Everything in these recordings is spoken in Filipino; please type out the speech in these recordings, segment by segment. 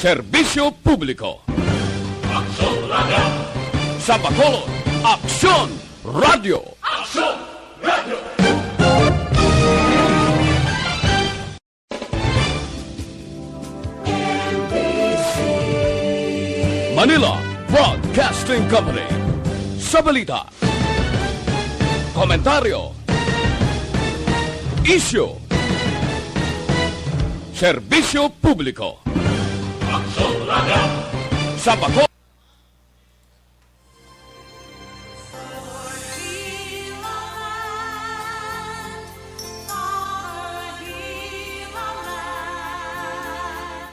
Serbisyo Publiko. Aksyon Radio! Sa Bacolod, Aksyon Radio. Aksyon Radio! Manila Broadcasting Company. Sa balita, komentaryo, isyu, serbisyo publiko. Aksyon Radio! Sa Bacolod.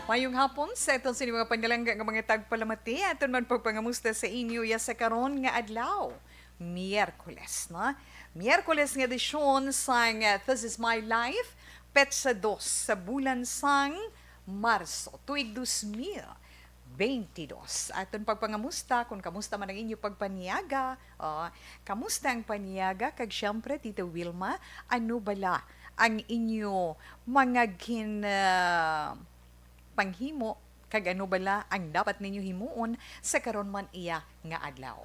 Mayong hapon sa itong sini mga panalangga ng mga tagpalamati aton man pagpangamusta sa inyo ya sa karon nga adlaw. Miyerkules, no? Miyerkules nga edisyon sang This Is My Life, petsa 2 sa bulan sang Marso, tuig 2022. Aton pagpangamusta, kung kamusta man ang inyo pagpaniaga, kamusta ang paniaga, kag syempre, Tita Wilma, ano bala ang inyo mga panghimo kag ano bala ang dapat ninyo himuon sa karon man iya nga adlaw.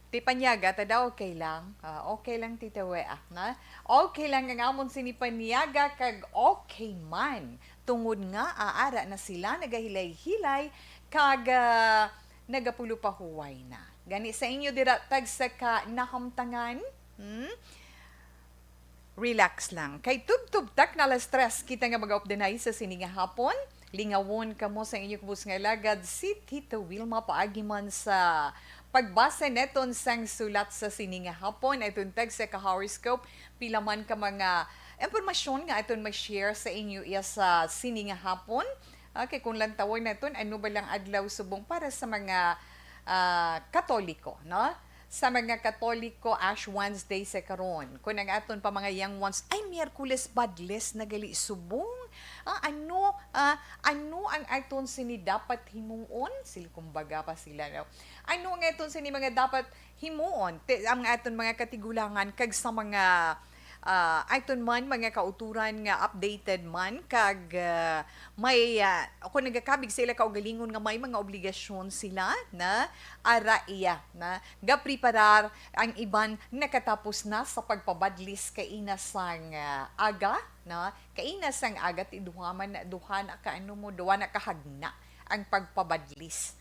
Ti panyaga ta daw okay lang. Okay lang Tita Wea, na. Okay lang nga amon sini panyaga kag okay man tungod nga aara na sila nagahilay-hilay kag nagapulo pa huway na. Gani sa inyo dira tag sa ka nahamtangan. Relax lang. Kay tub-tub-tak na stress kita nga mag-updanay sa sininga hapon. Lingawon kamo sa inyong kubus nga lagad si Tita Wilma paagi man sa pagbasa neton sang sulat sa sininga hapon. Itong tag sa ka-horoscope. Pila man ka mga impormasyon nga itong mag-share sa inyo iya sa sininga hapon. Okay, kung lang tawag na ito, ano ba lang adlaw subong para sa mga Katoliko, no? Sa mga Katoliko, Ash Wednesday sa karon. Kung ang aton pa mga young ones, ay Miyerkules badless na gali subong. Ano ang aton sini dapat himuon? Sila kumbaga pa sila. No? Ano ang aton sini mga dapat himuon? Ang aton mga katigulangan kag sa mga aton man mga kauturan nga updated man kag may ako nagakabig sila kaugalingon nga may mga obligasyon sila na ara iya na gapreparar ang iban nakatapos na sa pagpabadlis kainasang aga na kainasang aga ti duha na kaano mo duha na kahagna ang pagpabadlis.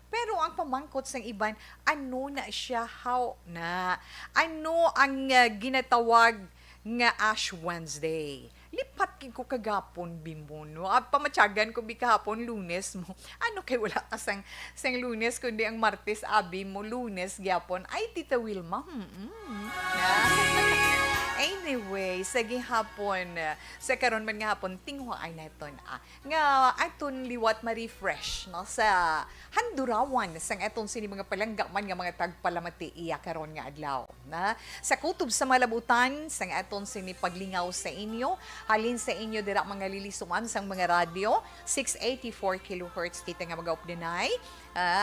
Pero ang pamangkot sa iban, ano na siya, how na? Ano ang ginatawag nga Ash Wednesday? Lipat ko kagapon, bimbo, no? Pamatyagan ko kahapon, Lunes mo. Ano kay wala ka sang Lunes, kundi ang Martes, abi mo, Lunes, gyapon. Ay, Tita Wilma, Anyway, sa gihapon, sa karon man nga hapon, tinghuay na ito nga aton liwat ma-refresh no, sa handurawan sang aton sini mga palangga man nga mga tagpalamati iya karon nga adlaw. Na? Sa kutob sa malabutan, sang aton sini paglingaw sa inyo, halin sa inyo dira mga lilisuman sang mga radyo, 684 kHz kita nga mag-updanay.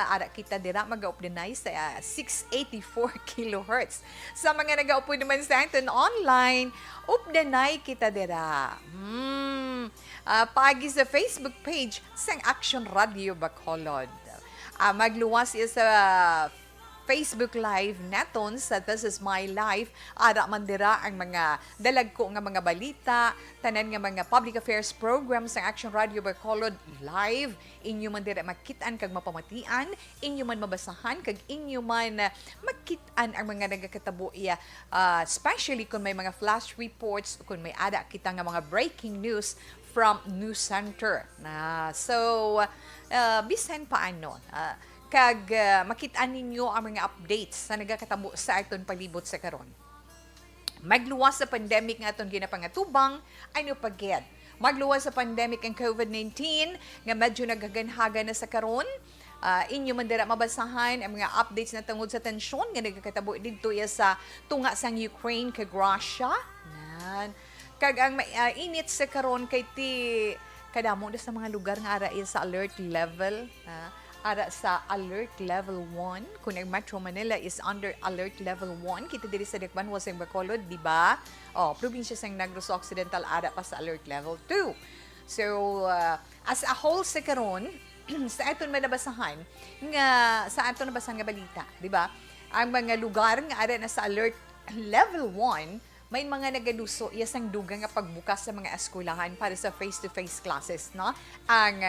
Ara kita dira mag-updanay sa 684 kHz. Sa mga nag-upod naman sa aton online, updanay kita dira. Pagi sa Facebook page sang Aksyon Radio Bacolod. Magluwas iya sa Facebook Live naton sa This Is My Life. Ara man dira ang mga dalagko nga mga balita, tanan nga mga public affairs programs sa Action Radio Bacolod live. Inyo man dira makitaan kag mapamatian, inyo man mabasahan kag inyo man makitaan ang mga nagakatabo iya, especially kung may mga flash reports, kung may ada kita nga mga breaking news from News Center. So bisan paano kag makitaan ninyo ang mga updates na nagakatabo sa aton palibot sa karon. Magluwas sa pandemic nga aton ginapangatubang, ano pagget. Magluwas sa pandemic ang COVID-19 nga medyo nagaganhaga na sa karon. Inyo man dira mabasahan ang mga updates na tungod sa tensyon nga nagakatabo didto sa tunga sang Ukraine kag Russia. Kag ang init sa karon kay ti kadamo sa mga lugar nga ara sa alert level. Ara sa alert level 1. Kung ang Metro Manila is under alert level 1, kita diri sa Dakban, Waseng Bacolod, di ba? Probinsya sang Negros Occidental ara pa sa alert level 2. So, as a whole sa karon, sa aton manabasahan, nga sa aton nabasahan nga balita, di ba? Ang mga lugar nga ara na sa alert level 1, may mga nagaluso iyasang dugang nga pagbukas sa mga eskwelahan para sa face-to-face classes, no? Ang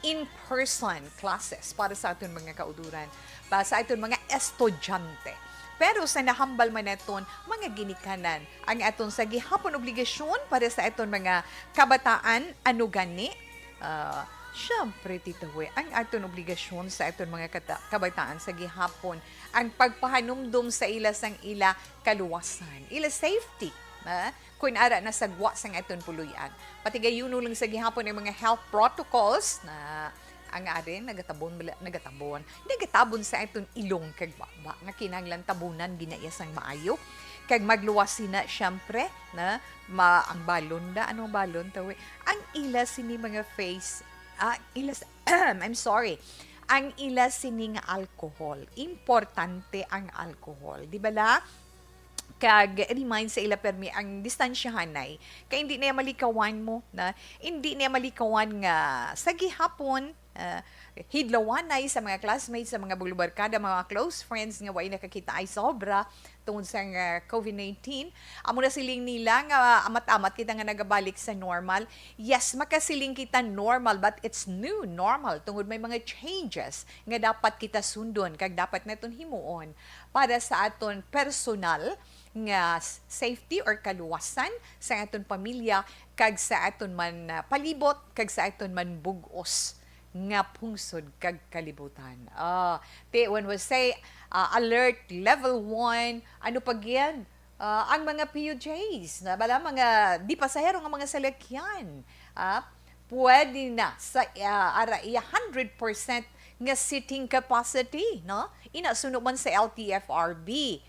in-person classes para sa aton mga kauduran, para sa aton mga estudyante. Pero sa nahambal man naton mga ginikanan ang aton sa gihapon obligasyon para sa aton mga kabataan ano gani. Siyempre, Tita We, ang aton obligasyon sa aton mga kabataan sa gihapon ang pagpahanumdum sa ila sang ila kaluwasan, ila safety. Kung ara na sagwa sang aton puluyan. Pati gayon lang sa gihapon ng mga health protocols na ang arin nagatabon sa aton ilong kag baba nga kinahanglan tabunan ginayasang maayo kag magluwas sina syempre na ang balon da anong balon tawi ang ila sini mga face I'm sorry. Ang ila sini nga alcohol. Importante ang alcohol. Di ba la? Kag remind sa ila permi ang distansyahanay. Kaya hindi na malikawan mo na hindi na malikawan nga sa gihapon hidlawanay sa mga classmates, sa mga bulubarkada, mga close friends nga way nakakita ay sobra tungod sa COVID-19. Amo na siling nila nga amat-amat kita nga nagabalik sa normal. Yes, makasiling kita normal but it's new normal tungod may mga changes nga dapat kita sundon kag dapat naton himuon para sa aton personal nga safety or kaluwasan sa aton pamilya kag sa aton man palibot kag sa aton man bugos nga pungsod kag kalibutan. When we say alert level 1, ano pa yan? Ang mga PUJs, na bala mga di pasahero nga mga salakyan, pwede na sa 100% nga seating capacity, no? Inasunod man sa LTFRB.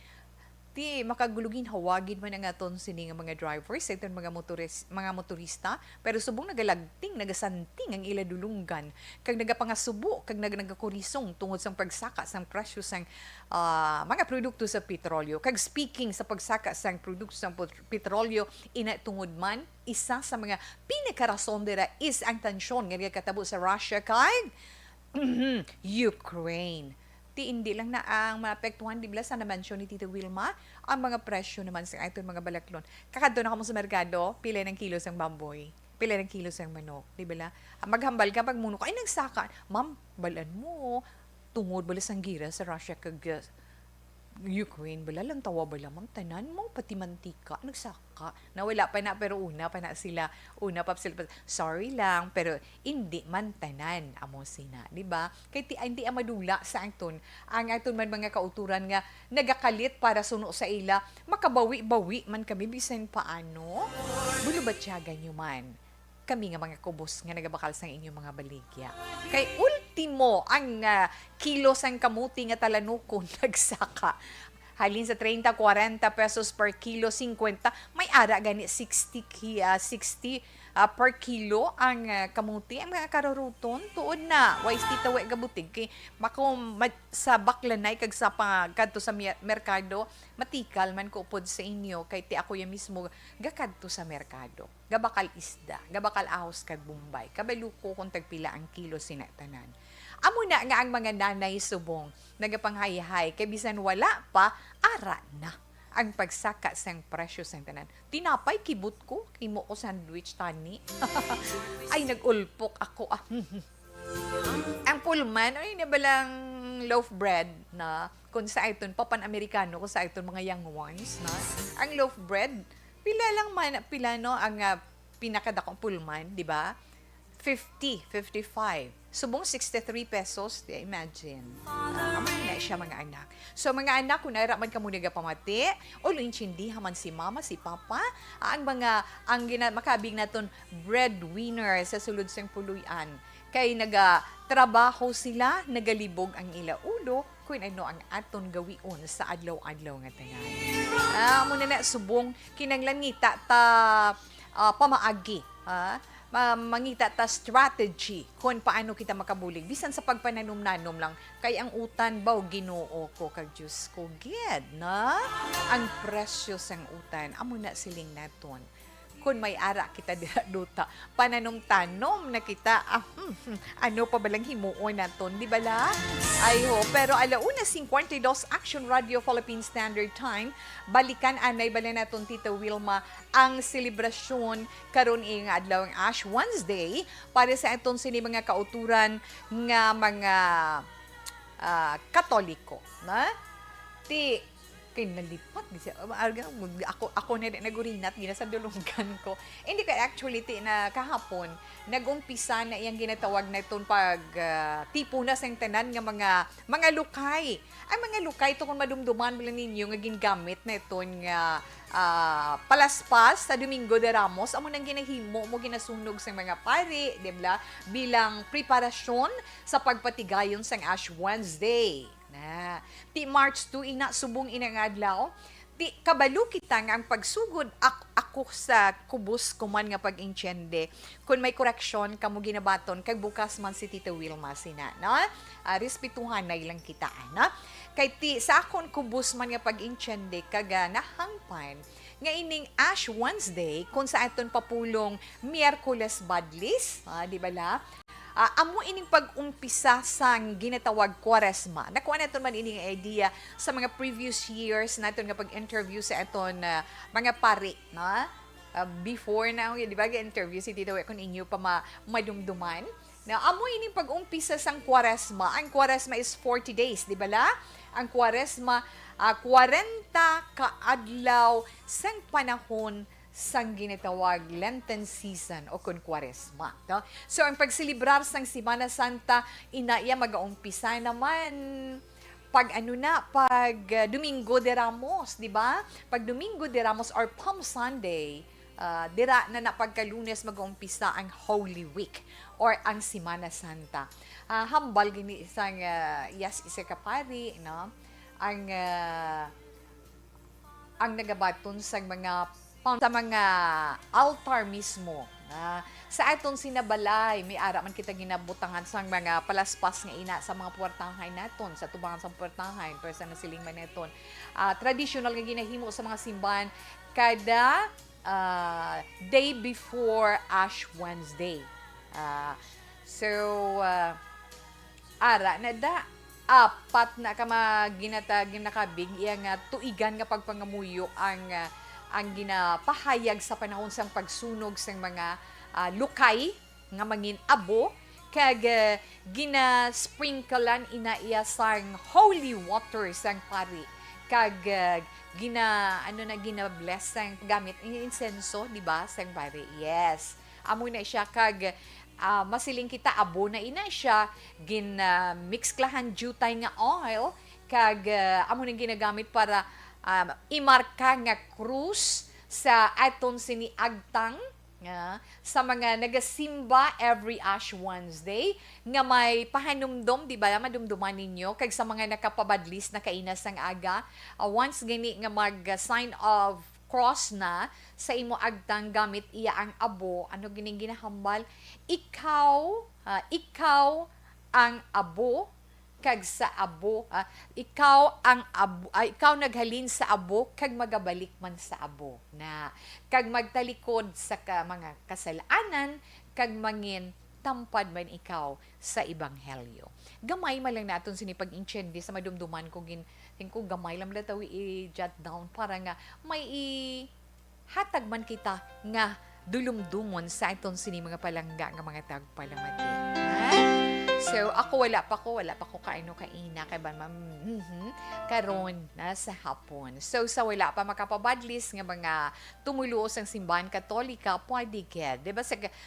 Di makagulugin hawagin man ang aton sini nga mga drivers sa mga motorista pero subong nagalagting nagasanting ang ila dulunggan kag nagapangasubo kag nagakurisong tungod sa pagsaka sang presyo sang mga produkto sa petrolyo kag speaking sa pagsaka sang produkto sa petrolyo ina tungod man isa sa mga pinakarason dira is ang tensyon nga katabo sa Russia kag Ukraine. Hindi lang na ang maapektuhan, di ba, sa na-mention ni Tita Wilma, ang mga presyo naman sa aton mga balaklon. Kakadto na kamo sa merkado, pila ng kilos ang bamboy, pila ng kilos ang manok, di ba? Maghambal ka pag muno ka, ay nagsaka, ma'am, balan mo, tungod bala sang gira sa Russia kag Ukraine, bala lang tawa bala, ma'am, tanan mo, pati mantika, nagsaka, nawala pa na, pero una pa sila, sorry lang, pero hindi man tanan, amo sina, di ba? Kaya hindi madula sa aton, ang aton man mga kauturan nga, nagakalit para suno sa ila, makabawi-bawi man kami, bisan paano, bulubatyagan nyo man, kami nga mga kubos nga nagabakal sa inyong mga baligya. Kay ultimo ang kilos ang kamuti nga talanukon nagsaka. Halin sa 30, 40 pesos per kilo, 50, may ara gani 60 per kilo ang kamuti. Ang mga karuruton, tuod na. Wais tita we gabutig. Kay sa baklanay kag sa pagkadto sa merkado, matikal man ko pod sa inyo. Kay ti ako ya mismo gakadto sa merkado. Gabakal isda, gabakal ahos kag bumbay. Kabaluko kung tagpila ang kilo sinatanan. Amo na nga ang mga nanay subong nagapanghay-hay kay bisan wala pa ara na ang pagsaka sang presyo sang tanan. Tinapay kibot ko, imo ko sandwich tani. Ay nagulpok ako. Ang pulman ay nabalang loaf bread na kung sa iton papan-Amerikano kung sa iton mga young ones na ang loaf bread pila no ang pinakadakong pulman, di ba? 50, 55. Subong 63 pesos, imagine. Na siya mga anak. So mga anak, kung nairaman ka muna pamati, o linchindi haman si mama, si papa, makabing naton breadwinner sa sulod sang puluyan. Kay nagatrabaho sila, nagalibog ang ila ulo, kung ano ang aton gawion sa adlaw-adlaw nga tanan. Muna na subong, kinanglan ngita ta pamaagi, mangita ta strategy kung paano kita makabulig bisan sa pagpananom-nanom lang kay ang utan baw Ginoo ko kag Diyos ko gid na ang presyo sang utan amo na siling naton kung may ara kita duta. Pananong-tanom na kita, ano pa balang himuon naton, di bala? Ay ho, pero 1:52 Action Radio Philippine Standard Time, balikan anay bala naton Tita Wilma ang selebrasyon karon nga adlaw ng Ash Wednesday para sa aton sini mga kauturan nga mga Katoliko, na? Ti kinalipat ako na nagurinat gina sa dulunggan ko. Hindi ka actually na kahapon nagumpisa na iyang ginatawag na itong pag tipo na sang tanan nga mga lukay. Ang mga lukay to kung madumduman mo lang ninyo nga gingamit na itong palaspas sa Domingo de Ramos, amo nang ginahimo mo ginasunog sa mga pari, dibla, bilang preparasyon sa pagpatigayon sang Ash Wednesday. Na, ti March 2 ina subong inang adlaw, ti kabalo kita nga ang pagsugod ako sa kubos kuman nga pag-insyende. Kung may koreksyon kamo ginabaton kag bukas man si Tita Wilma sina, no? Respetuhan na ilang kita, na? Kay ti sa akon kubos man nga pag-insyende kaga nahangpan nga ining Ash Wednesday kung sa aton papulong Miyerkules Badlis, di ba la? Amo ining pag-umpisa sang ginatawag Kwaresma. Nakuha naton man ining idea sa mga previous years naton nga pag-interview sa aton mga pari, na? Before na, di ba, interview si Tito kung inyo pa madumduman. Na amo ining pag-umpisa sang Kwaresma. Ang Kwaresma is 40 days, di ba la? Ang Kwaresma 40 kaadlaw sang panahon sang ginatawag Lenten season o kun Kwaresma. No? So, ang pagsilibrar sang Semana Santa, inaya mag-aumpisa naman pag Domingo de Ramos, di ba? Pag Domingo de Ramos or Palm Sunday, dira na pagka-Lunes mag-aumpisa ang Holy Week or ang Semana Santa. Hambal gini isang isa kapari, no? Ang nagabaton sa mga altar mismo. Sa atong sinabalay, may ara man kita ginabutangan sa mga palaspas nga ina sa mga puwertahay naton, sa tubangan sa puwertahay, pero sa nasiling man naton. Traditional nga ginahimo sa mga simbahan kada day before Ash Wednesday. Ara na da apat na ginakabig iyang tuigan nga pagpangamuyo ang ginapahayag sa panahon sang pagsunog sang mga lukay nga mangin abo kag gina-sprinklean inaiya sang holy water sang pari kag gina-bless sang gamit insenso, di ba, sang pari. Yes, amo na siya kag masiling kita abo na ina siya gin-mix klahan jutay nga oil kag amo na ginagamit para imarka nga krus sa aton siniagtang sa mga nagasimba every Ash Wednesday nga may pahanumdom, di ba, madumduman ninyo kag sa mga nakapabadlis na kainas ang aga, once gani nga mag-sign of cross na sa imo agtang gamit iya ang abo, ano gining ginahambal, ikaw ang abo kag sa abo, ikaw naghalin sa abo kag magabalik man sa abo, na kag magtalikod sa mga kasalanan kag mangin tampad man ikaw sa ebanghelyo. Gamay man lang naton sini pag-inchendi sa madumduman ko ko gamay lang lataw i-jot down para nga may hatag man kita nga dulumdumon sa aton sini mga palangga nga mga tagpalamati. So, wala pa ko kaino kaina kay ban karon na sa hapon. So, sa wala pa makapabadlis nga mga tumuluos ang simbahan Katolika, pwede kaya. Diba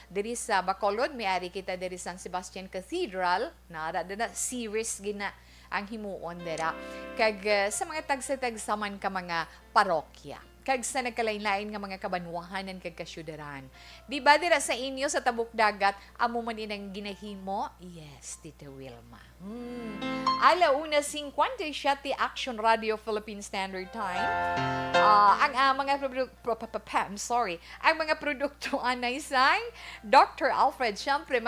diri sa Bacolod, may ari kita diri San Sebastian Cathedral, na series gina ang himuon dira. Kag sa mga tagsa-tagsaman ka mga parokya. Kag sa nagkalain-lain nga mga kabanwahanan kag kasyudaran. Di ba dira sa inyo sa tabuk dagat amo man inang ginahimo? Yes, Tita Wilma. 1:57 Action Radio Philippine Standard Time. Ang mga ang mga produkto anay sang Dr. Alfred, syempre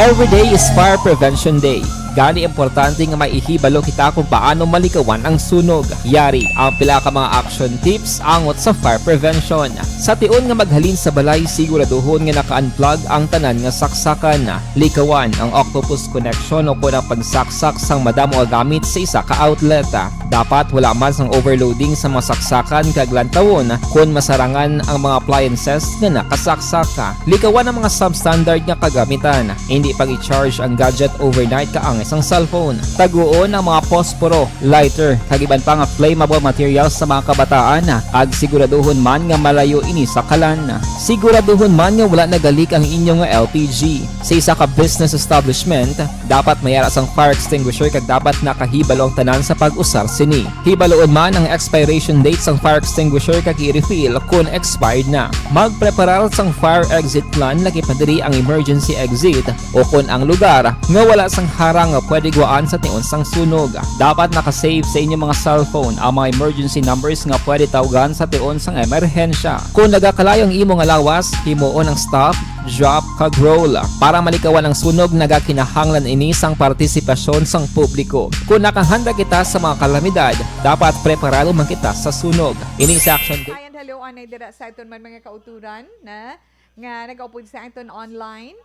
Every day is Fire Prevention Day. Gani importante nga maihibalo kita kung paano malikawan ang sunog. Yari ang pila ka mga action tips angot sa fire prevention. Sa tion nga maghalin sa balay, siguraduhon nga naka-unplug ang tanan nga saksakan. Likawan ang octopus connection o kung ang pagsaksak sang madamo gamit sa isa ka outlet. Dapat wala man sang overloading sa mga saksakan kag lantawon kung masarangan ang mga appliances nga nakasaksaka. Likawan ang mga substandard nga kagamitan. Hindi pang i-charge ang gadget overnight kaang isang cellphone. Taguon ang mga posporo, lighter, kag iban pa nga flammable materials sa mga kabataan. Ag siguraduhon man nga malayo ini sa kalan. Siguraduhon man nga wala nagalik ang inyong LPG. Sa isa ka business establishment, dapat mayara sang fire extinguisher kag dapat nakahibalo ang tanan sa pag-usar sini. Hibaloon man ang expiration date sang fire extinguisher kag i-refill kung expired na. Magpreparar sang fire exit plan lagi pa diri ang emergency exit o kung ang lugar nga wala sang harang nga pwede guaan sa tion sang sunog. Dapat nakasave sa inyong mga cellphone ang mga emergency numbers nga pwede tawagan sa tion sang emerhensya. Kung nagakalayo ang imong alawas, himuon ang stop, drop, kag roll. Para malikawan ang sunog, nagakinahanglan ini sang partisipasyon sang publiko. Kung nakahanda kita sa mga kalamidad, dapat preparado man kita sa sunog. Ini sa action. Ayan, hello, anay dira sa aton man mga kauturan na nga nag-upod sa aton online.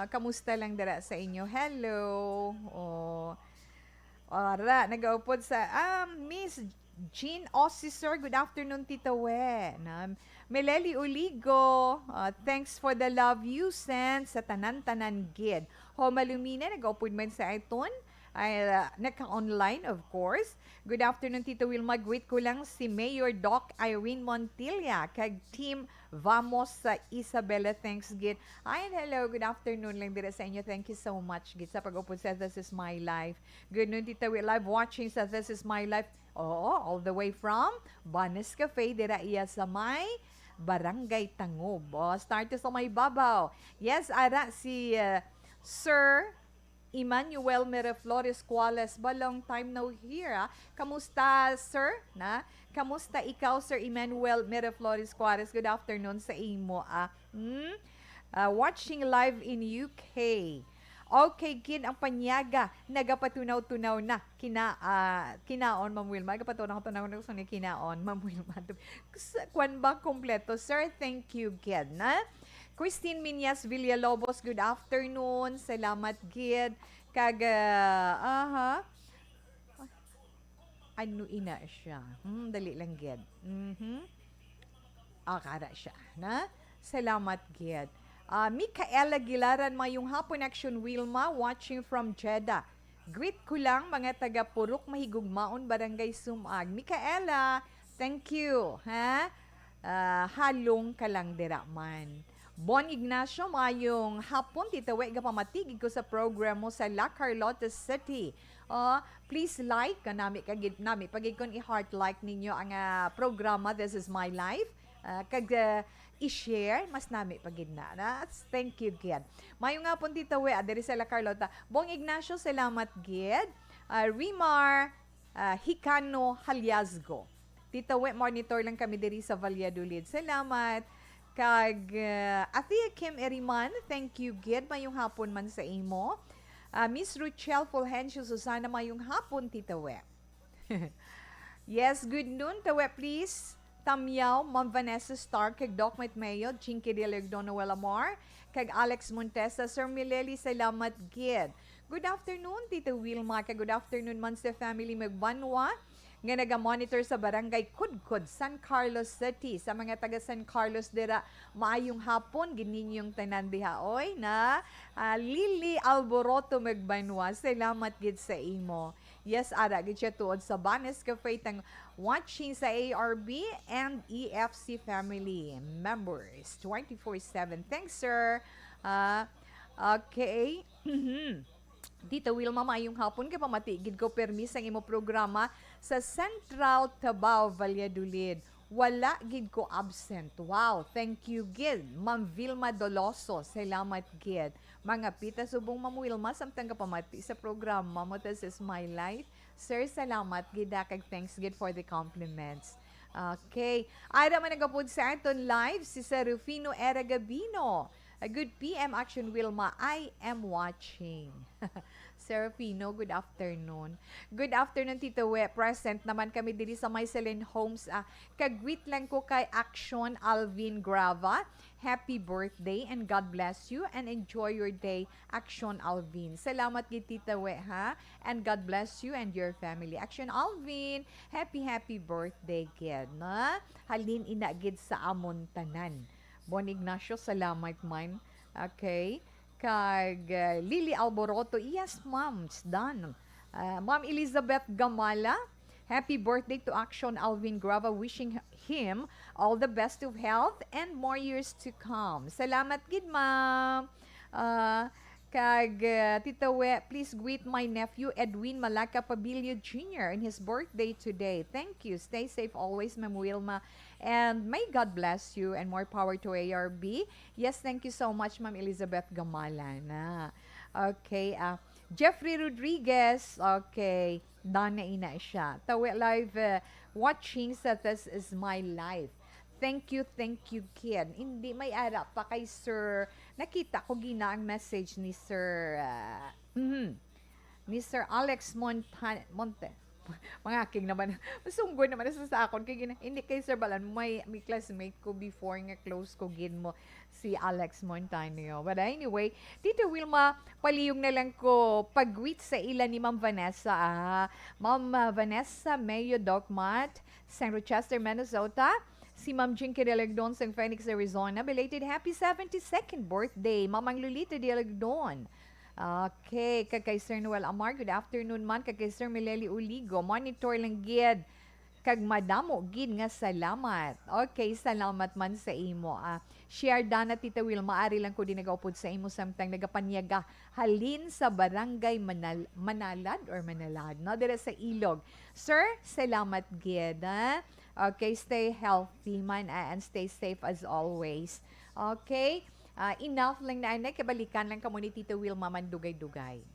Kamusta lang dira sa inyo? Hello. Ora, nag-upod sa Miss Jean Officer. Good afternoon, Tita We. Meleli Uligo, thanks for the love you sent sa tanan-tanan gid. Malumina, nag-upod man sa aton. Ay, naka-online, of course. Good afternoon, Tito Wilma. Greet ko lang si Mayor Doc Irene Montilla kag Team Vamos sa Isabela. Thanks, Git. Ay, hello. Good afternoon lang dira sa inyo. Thank you so much, Git, sa pag-upod sa This Is My Life. Good noon, Tito Will. Live watching sa This Is My Life. All the way from Banes Cafe, dira iya sa may Barangay Tangob. Start sa may babaw. Yes, ara si Sir Emmanuel Miraflores Cuales ba, long time no here. Kamusta, sir? Kamusta ikaw, Sir Emmanuel Miraflores Cuales? Good afternoon sa imo. Watching live in UK. Okay, kin ang panyaga. Nagapatunaw-tunaw na. Kinaon, Ma'am Wilma. Nagapatunaw-tunaw na gusto ni kinaon, Ma'am Wilma. Kwan ba kompleto? Sir, thank you, Gid. Christine Minyas Villalobos, good afternoon. Salamat, Gid. Ano ina siya? Dali lang, Gid. Akara siya, na? Salamat, Gid. Micaela Gilaran, mayong hapon action, Wilma, watching from Jeddah. Greet ko lang mga taga-Purok Mahigugmaon, Barangay Sumag. Micaela, thank you. Halong ka lang dira man. Bon Ignacio, mayong hapon, Tita We, pamatigig ko sa program mo sa La Carlota City. Please like, nami pagig kon i-heart like ninyo ang programa This Is My Life. I-share, mas nami pagid na. Thank you, Gid. Mayong hapon, Tita We, adiri sa La Carlota. Bong Ignacio, salamat, Gid. Rimar Hicano Haliazgo. Tita We, monitor lang kami diri sa Valladolid. Salamat. Kag Athea Kim Eriman, thank you, Gid. Mayong hapon man sa imo. Miss Ruchel Fulgencio Susana, mayong hapon, Tita We. Yes, good noon, Tita We, please. Tamyaw, Ma'am Vanessa Stark, kag Doc Mayo, Chinky Dilegdo Noel Amar, kag Alex Montesa, Sir Mileli, salamat, Gid. Good afternoon, Tita Wilma, kag good afternoon man sa family Magbanwa, nga naga-monitor sa Barangay Kudkod, San Carlos City. Sa mga taga San Carlos dira, maayong hapon, gininyong tanan diha, oy, na Lily Alboroto Magbanwa, salamat, Gid, sa imo. Yes, ara, gid siya tuod sa Banes Cafe, tang watching sa ARB and EFC family members 24/7. Thanks, sir. Okay. Dito, Wilma, maayong hapon kay pamatigid ko permis ang imo programa sa Central Tabao, Valladolid. Wala gid ko absent. Wow, thank you, Gid. Ma'am Vilma Doloso, salamat, Gid. Mga pita subong Ma'am Wilma, samtang ka pamati sa programa mo, This Is My Life. Sir, salamat, Gid. Kag thanks, Gid, for the compliments. Okay. Ay naman nagapod sa aton live si Sir Rufino Era Gabino. A good PM Action Wilma, I am watching. Serafino, good afternoon. Good afternoon, Tito We. Present naman kami diri sa Myselin Homes. Kagwit lang ko kay Action Alvin Grava. Happy birthday and God bless you and enjoy your day, Action Alvin. Salamat gid Tita We, ha? And God bless you and your family. Action Alvin, happy birthday kid, na? Halin inagid sa amon tanan. Bon Ignacio, salamat man. Okay. Kag Lily Alboroto, yes ma'am, it's done. Ma'am Elizabeth Gamala, happy birthday to Action Alvin Grava, wishing him all the best of health and more years to come. Salamat gid ma'am. Kag Tita We, please greet my nephew Edwin Malaca Pabilio Jr. in his birthday today. Thank you. Stay safe always, Ma'am Wilma. And may God bless you and more power to ARB. Yes, thank you so much, Ma'am Elizabeth Gamalana. Okay, Jeffrey Rodriguez. Okay, done na ina siya. Tawi live watching sa This Is My Life. Thank you, kid. Hindi may ara pa kay Sir. Nakita ko gina ang message ni Sir ni Sir Alex Monte. Mga king naman. Masunggoy naman sa akon kay gina. Hindi kay Sir Balan, may classmate ko before nga close ko gin mo si Alex Montaño. But anyway, Tito Wilma, paliyong na lang ko pag-greet sa ilan ni Ma'am Vanessa. Ma'am Vanessa Mayo Docmat, San Rochester, Minnesota. Si Ma'am Jinky Delegdon sa Phoenix, Arizona. Belated happy 72nd birthday, Mamang Lolita Delegdon. Okay, kay Sir Noel Amar, good afternoon man. Kay Sir Mileli Uligo, monitor lang gid. Kag madamo gid nga salamat. Okay, salamat man sa imo. Share dana Tita Will, maari lang ko din nagaupod sa imo samtang nagapanyaga halin sa barangay Manalad or Manalad, no? Dire sa Ilog. Sir, salamat gid. Okay, stay healthy man and stay safe as always. Okay, enough lang na anay, kabalikan lang kamo ni Tito Will Maman dugay-dugay.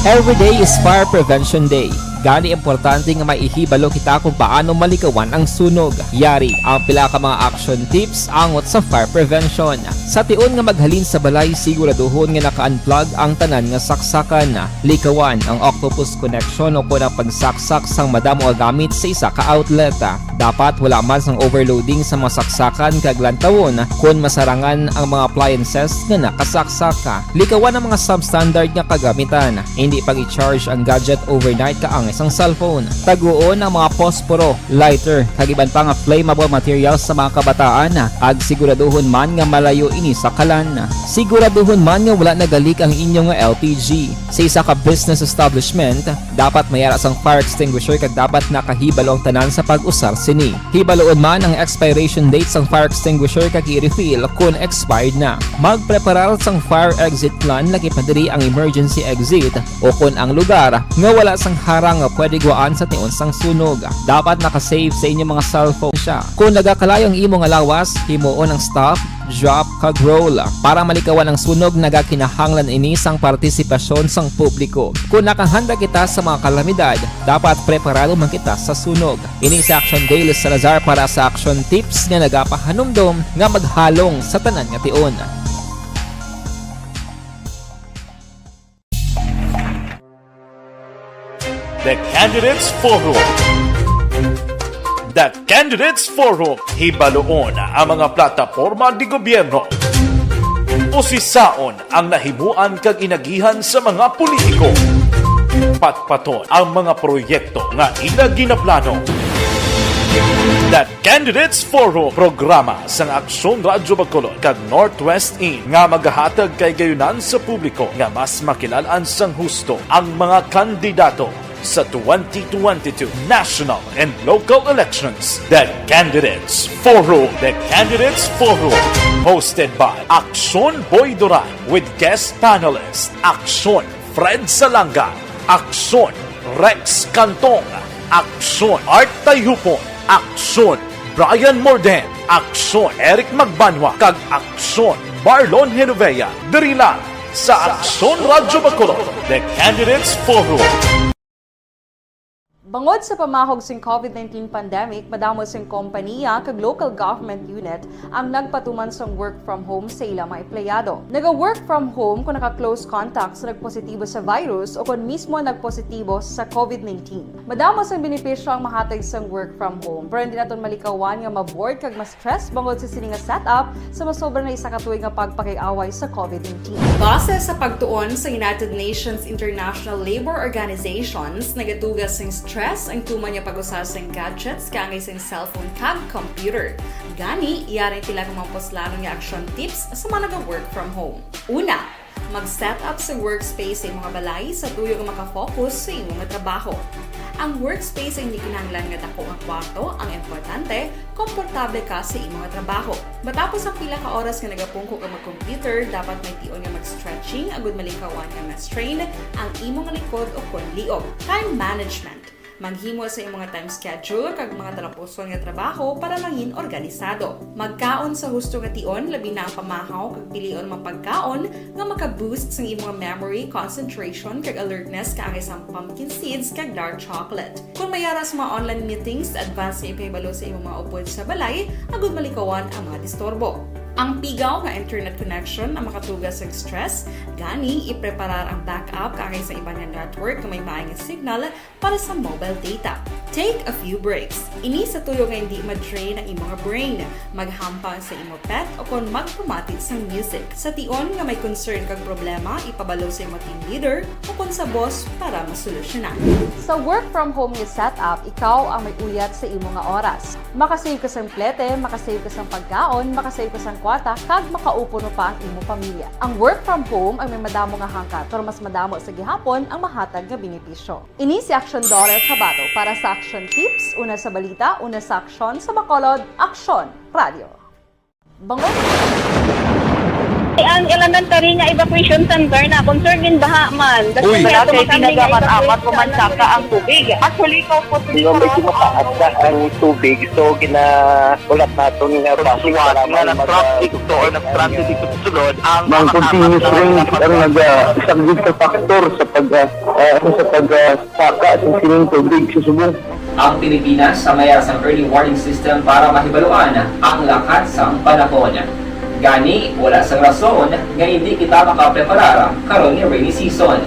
Every day is Fire Prevention Day. Gani importante nga maihibalo kita kung paano malikawan ang sunog. Yari ang pila ka mga action tips angot sa fire prevention. Sa tion nga maghalin sa balay, siguraduhon nga naka-unplug ang tanan nga saksakan. Likawan ang octopus connection o ang pagsaksak sang madamo nga gamit sa isa ka outlet. Dapat wala man sang overloading sa mga saksakan kag lantawon kung masarangan ang mga appliances nga nakasaksaka. Likawan ang mga substandard nga kagamitan. Hindi pag i-charge ang gadget overnight kaang isang cellphone. Taguon ang mga posporo, lighter, kag iban pa nga flammable materials sa mga kabataan. Ag siguraduhon man nga malayo ini sa kalan. Siguraduhon man nga wala nagalik ang inyong LPG. Sa isa ka business establishment, dapat mayara sang fire extinguisher kag dapat nakahibalo ang tanan sa pag-usar sini. Hibaloon man ang expiration date sang fire extinguisher kag i-refill kung expired na. Magpreparar sang fire exit plan lagi pa diri ang emergency exit o kung ang lugar nga wala sang harang nga pwede guaan sa tion sang sunog. Dapat nakasave sa inyong mga cellphone siya. Kung nagakalayo ang imo nga lawas, himuon ang stop, drop kag roll para malikawan ang sunog. Nagakinahanglan ini sang partisipasyon sang publiko. Kung nakahanda kita sa mga kalamidad, dapat preparado man kita sa sunog. Ini sa Action Daily Salazar para sa action tips nga nagapahanumdom nga maghalong sa tanan nga tion. The Candidates Forum. The Candidates Forum. Hibaloon ang mga plataporma di gobyerno. Usisaon ang nahimuan kag inagihan sa mga politiko. Patpaton ang mga proyekto nga ila ginaplano. The Candidates Forum, programa sang Aksyon Radyo Bacolod kag Northwest In nga magahatag kay gayunan sa publiko nga mas makilalan sang husto ang mga kandidato sa 2022 national and local elections. The Candidates Forum. The Candidates Forum, hosted by Aksyon Boy Duran with guest panelist Aksyon Fred Salanga, Aksyon Rex Cantong, Aksyon Art Tayhupon, Aksyon Brian Morden, Aksyon Eric Magbanwa, kag Aksyon Marlon Genovea. Diri lang sa Aksyon Radyo Bacolod. The Candidates Forum. Bangod sa pamahog sing COVID-19 pandemic, madamo sing kompanya kag local government unit ang nagpatuman sang work from home sa ilang mga empleyado. Naga-work from home kung naka-close contact sa nagpositibo sa virus o kung mismo nagpositibo sa COVID-19. Madamo sang benepisyo ang mahatag sang work from home, pero hindi naton malikawan nga ma-bored kag ma-stress bangod sa sini nga setup sa masobra na isa ka tuig nga pagpakiaway sa COVID-19. Base sa pagtuon sa United Nations International Labour Organizations, nagatugas sing stress ang tuman niya pag-usar sa gadgets kangay sa cellphone kag computer. Gani, iyaring tila kung mga poslanong nga action tips sa mga nag-work from home. Una, mag-set up sa workspace sa mga balay sa tuyo nga makafocus sa imong trabaho. Ang workspace ay hindi kinahanglan nga dako ang kwarto, ang importante, komportable ka sa imong trabaho. Matapos ang pila ka oras nga nagapungko ka mag-computer, dapat may tion nga mag-stretching agud malikawan nga ma-strain ang imong likod o kon liog. Time management. Maghimo sa imong time schedule kag mga talapuson nga trabaho para mangin organisado. Magkaon sa husto nga tion, labi na ang pamahaw kag pilion mapagkaon nga maka-boost sa imong memory, concentration kag alertness kaangay sa pumpkin seeds kag dark chocolate. Kung mayara sa mga online meetings, advance sa ipahibalo sa imong mga upod sa balay, agud malikawan ang mga disturbo. Ang pigaw nga internet connection ang makatugas sa stress, gani ipreparar ang backup kaangay sa ibang network nga may maayong signal para sa mobile data. Take a few breaks. Ini sa tuyo nga hindi ma-drain ang imong brain, maghampang sa imong pet o kon magpumatit sa music. Sa tion nga may concern kag problema, ipabalo sa imong team leader o kon sa boss para masolusyonan. Sa work from home nga setup, ikaw ang may uyat sa imong nga oras. Makasave ka sa plete, makasave ka sa pagkaon, makasave ka sa kwata, kag makaupo no pa ang imong pamilya. Ang work from home ay may madamo nga hangkat, pero mas madamo sa gihapon ang mahatag nga benepisyo. Ini si Action Dorel Cabato para sa Action Tips, una sa balita, una sa aksyon sa Bacolod, Aksyon Radio. Bangod Ang elementary nga evacuation center na concern in baha man. Uy. Kaya Kaya tinagamit-amat evacuation kumansaka ang tubig. Actually, ikaw po Hindi mo medyo mataas na ang tubig. So, ulat natin nga basi para nga nag-traffic to or nag-traffic dito sa sulod ang Mang continuous rin ang isang good factor sa pagsaka at sining tubig sa subong. Ang Pilipinas sa mayroon ng early warning system para mahibaluan ang lakas ng panahon. Gani, wala sang rason nga hindi kita makapreparar karon ni rainy season.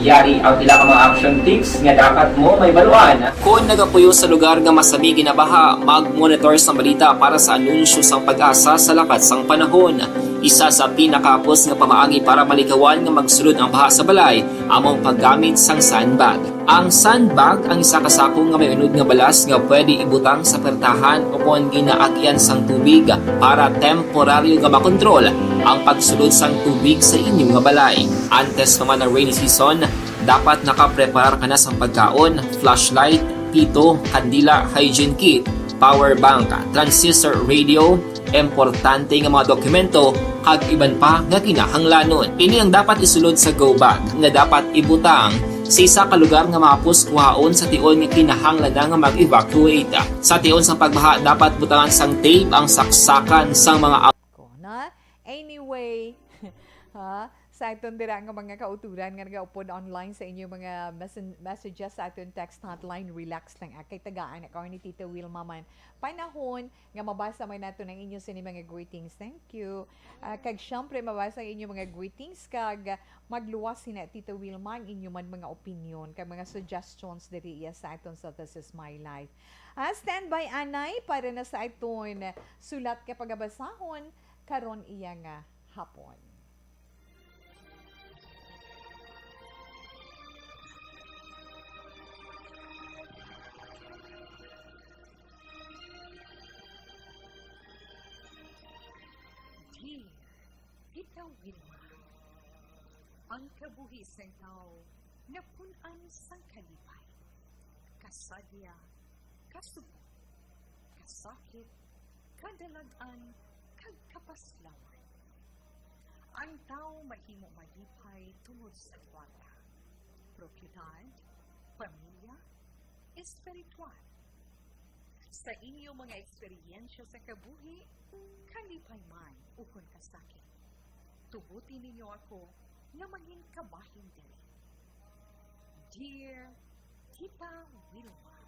Yari ang pila ka mga action tips nga dapat mo may baluan. Kung nagapuyo sa lugar nga masabi ginabaha, mag-monitor sa balita para sa anunsyo sang pag-asa sa lakas sang panahon. Isa sa pinakapos nga pamaagi para malikawan nga magsulod ang baha sa balay, among paggamit sang sandbag. Ang sandbag ang isa kasakong nga may unod nga balas nga pwede ibutang sa pertahan upon ginaagyan sang tubig para temporaryo nga makontrol ang pagsulod sang tubig sa inyong nga balay. Antes naman ng rainy season, dapat nakapreparar ka na sang pagkaon, flashlight, pito, kandila, hygiene kit, power bank, transistor radio, importante nga mga dokumento kag iban pa nga kinahanglanon. Ini ang dapat isulod sa go bag nga dapat ibutang sa isa ka lugar nga mapus kuhaon sa tion nga kinahanglan nga mag-evacuate. Sa tion sang pagbaha dapat butangan sang tape ang saksakan sang mga Ko na. Anyway, ha? Sa aton dira nga mga kauturan nga nagaupod online sa inyo mga messages sa aton text hotline, relax lang kay tagaan ako ni Tita Wilma man panahon nga mabasa man nato ng inyo sa mga greetings. Thank you. Kag syempre mabasa ang inyo mga greetings kag magluwas sina Tita Wilma ang inyo man mga opinion kag mga suggestions diri sa aton sa This Is My Life. Stand by anay para na sa aton sulat ka pagabasahon karon iya nga hapon. Ikaw, Wilma, ang kabuhisang tao na punan sang kalipay, kasadya, kasubo, kasakit, kadalagan, kag kapaslawan. Ang tao mahimo malipay tungod sa kwarta, propiedad, pamilya, espiritual. Sa inyo mga eksperyensya sa kabuhi, kalipay man ukon kasakit. Tubuti ninyo ako na maging kabahin diri. Dear Tita Wilma.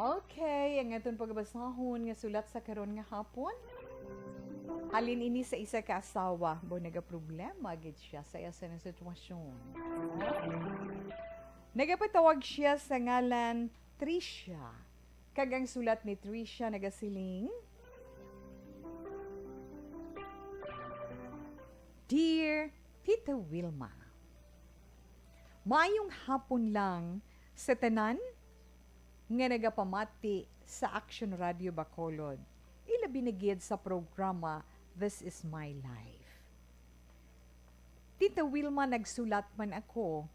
Okay, ang aton pagbasahon nga sulat sa karon nga hapon. Halin ini sa isa ka asawa, bo nagaproblema gid siya sa isa ng sitwasyon. Nagapatawag siya sa ngalan Tricia. Kag ang sulat ni Tricia nagasiling, Dear Tita Wilma, mayong hapon lang sa tanan nga nagapamati sa Action Radio Bacolod. Ilabi na gid sa programa This Is My Life. Tita Wilma, nagsulat man ako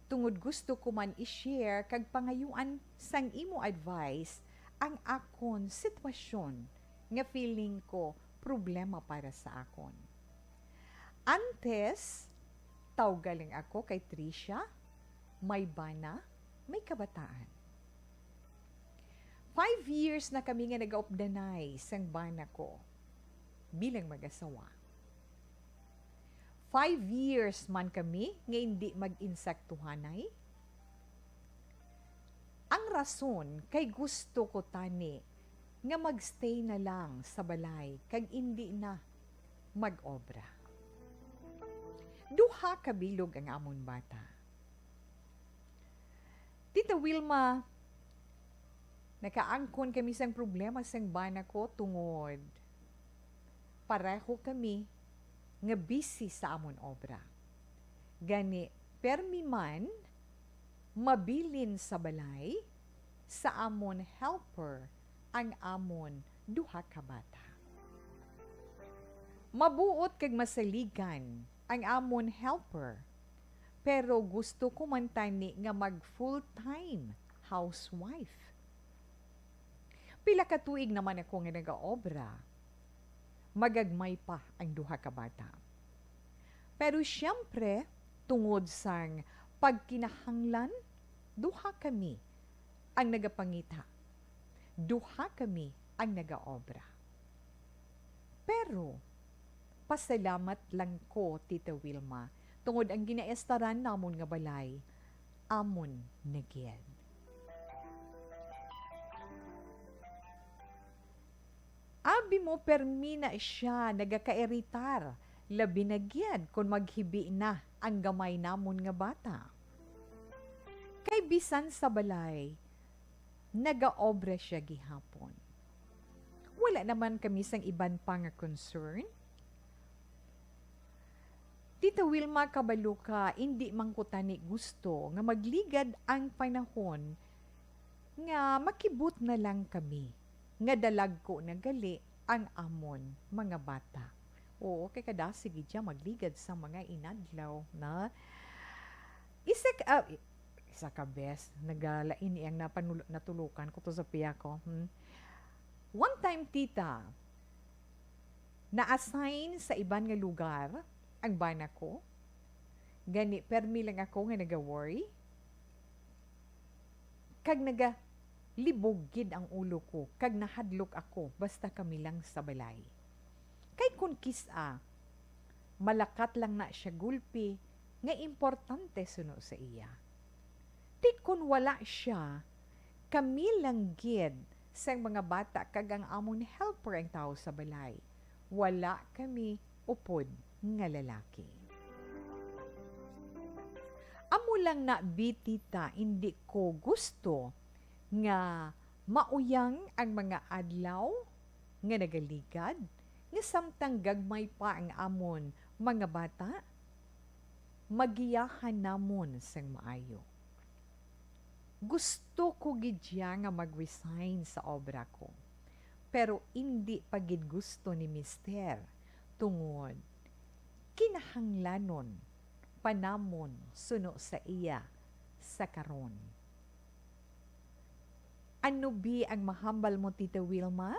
tungod gusto ko man i-share kag pangayuan sang imo advice ang akon sitwasyon nga feeling ko problema para sa akon. Antes, tawgaling ako kay Tricia, may bana, may kabataan. 5 years na kami nga nag-opdanay sang bana ko bilang mag-asawa. 5 years man kami nga hindi mag-insektuhanay. Ang rason kay gusto ko tani nga magstay na lang sa balay kag hindi na mag-obra. Duha ka bilog ang amon bata. Tita Wilma, nakaangkon kami sang problema sang bana ko tungod pareho kami nga busy sa amon obra. Gani, permi man mabilin sa balay sa amon helper ang amon duha ka bata. Mabuot kag masaligan ang amon helper, pero gusto ko man tani nga mag full-time housewife. Pila ka tuig naman ako nga nag-obra. magagmay pa ang duha ka bata. Pero siyempre, tungod sang pagkinahanglan, duha kami ang nagapangita. Duha kami ang nagaobra. Pero, pasalamat lang ko, Tita Wilma, tungod ang ginaestaran namon nga balay, amon nagyan. Abi mo permi na siya nagakairitar, labi nagyan kung maghibi na ang gamay namon nga bata. Kay bisan sa balay, nagaobra siya gihapon. Wala naman kami sang iban pa nga concern. Tita Wilma kabalo ka, hindi man ko tani gusto nga magligad ang panahon nga makibot na lang kami nga dalag ko na gali ang amon mga bata. Oo, kay kada sige dyan magligad sa mga inadlaw na isa ka best, nagalain iyang natulukan ko to sa piya ko. One time, tita, na-assign sa iban nga lugar ang bana ko. Gani, permi lang ako nga naga-worry. Kag libog-gid ang ulo ko, kag nahadlok ako, basta kami lang sa balay. Kay kun kisa, malakat lang na siya gulpi, nga importante suno sa iya. Di kun wala siya, kami lang gid sa mga bata kag ang amon helper ang tao sa balay. Wala kami upod nga lalaki. Amo lang na bitita, hindi ko gusto nga mauyang ang mga adlaw nga nagaligad, nga samtang gagmay pa ang amon mga bata, magiyahan namon sang maayo. Gusto ko gidya nga mag-resign sa obra ko, pero hindi pagid gusto ni Mister tungod kinahanglanon panamon suno sa iya sa karon. Ano bi ang mahambal mo, Tita Wilma?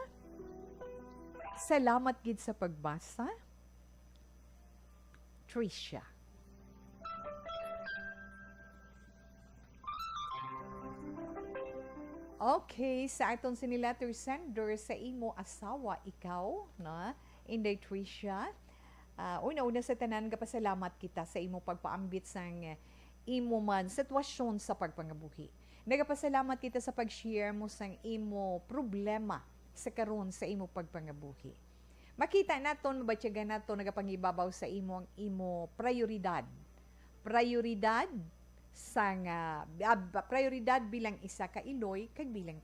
Salamat gid sa pagbasa. Tricia. Okay, sa aton siniletter sender sa imo asawa, ikaw, na? Inday Tricia. Una-una sa tanan, kapasalamat kita sa imo pagpaambit sang imo man sitwasyon sa pagpangabuhi. Nagapasalamat kita sa pag-share mo sang imo problema sa karon sa imo pagpangabuhi. Makita naton, mabatyagan naton, nagapangibabaw sa imo ang imo prioridad. Prioridad sang prioridad bilang isa ka iloy kag bilang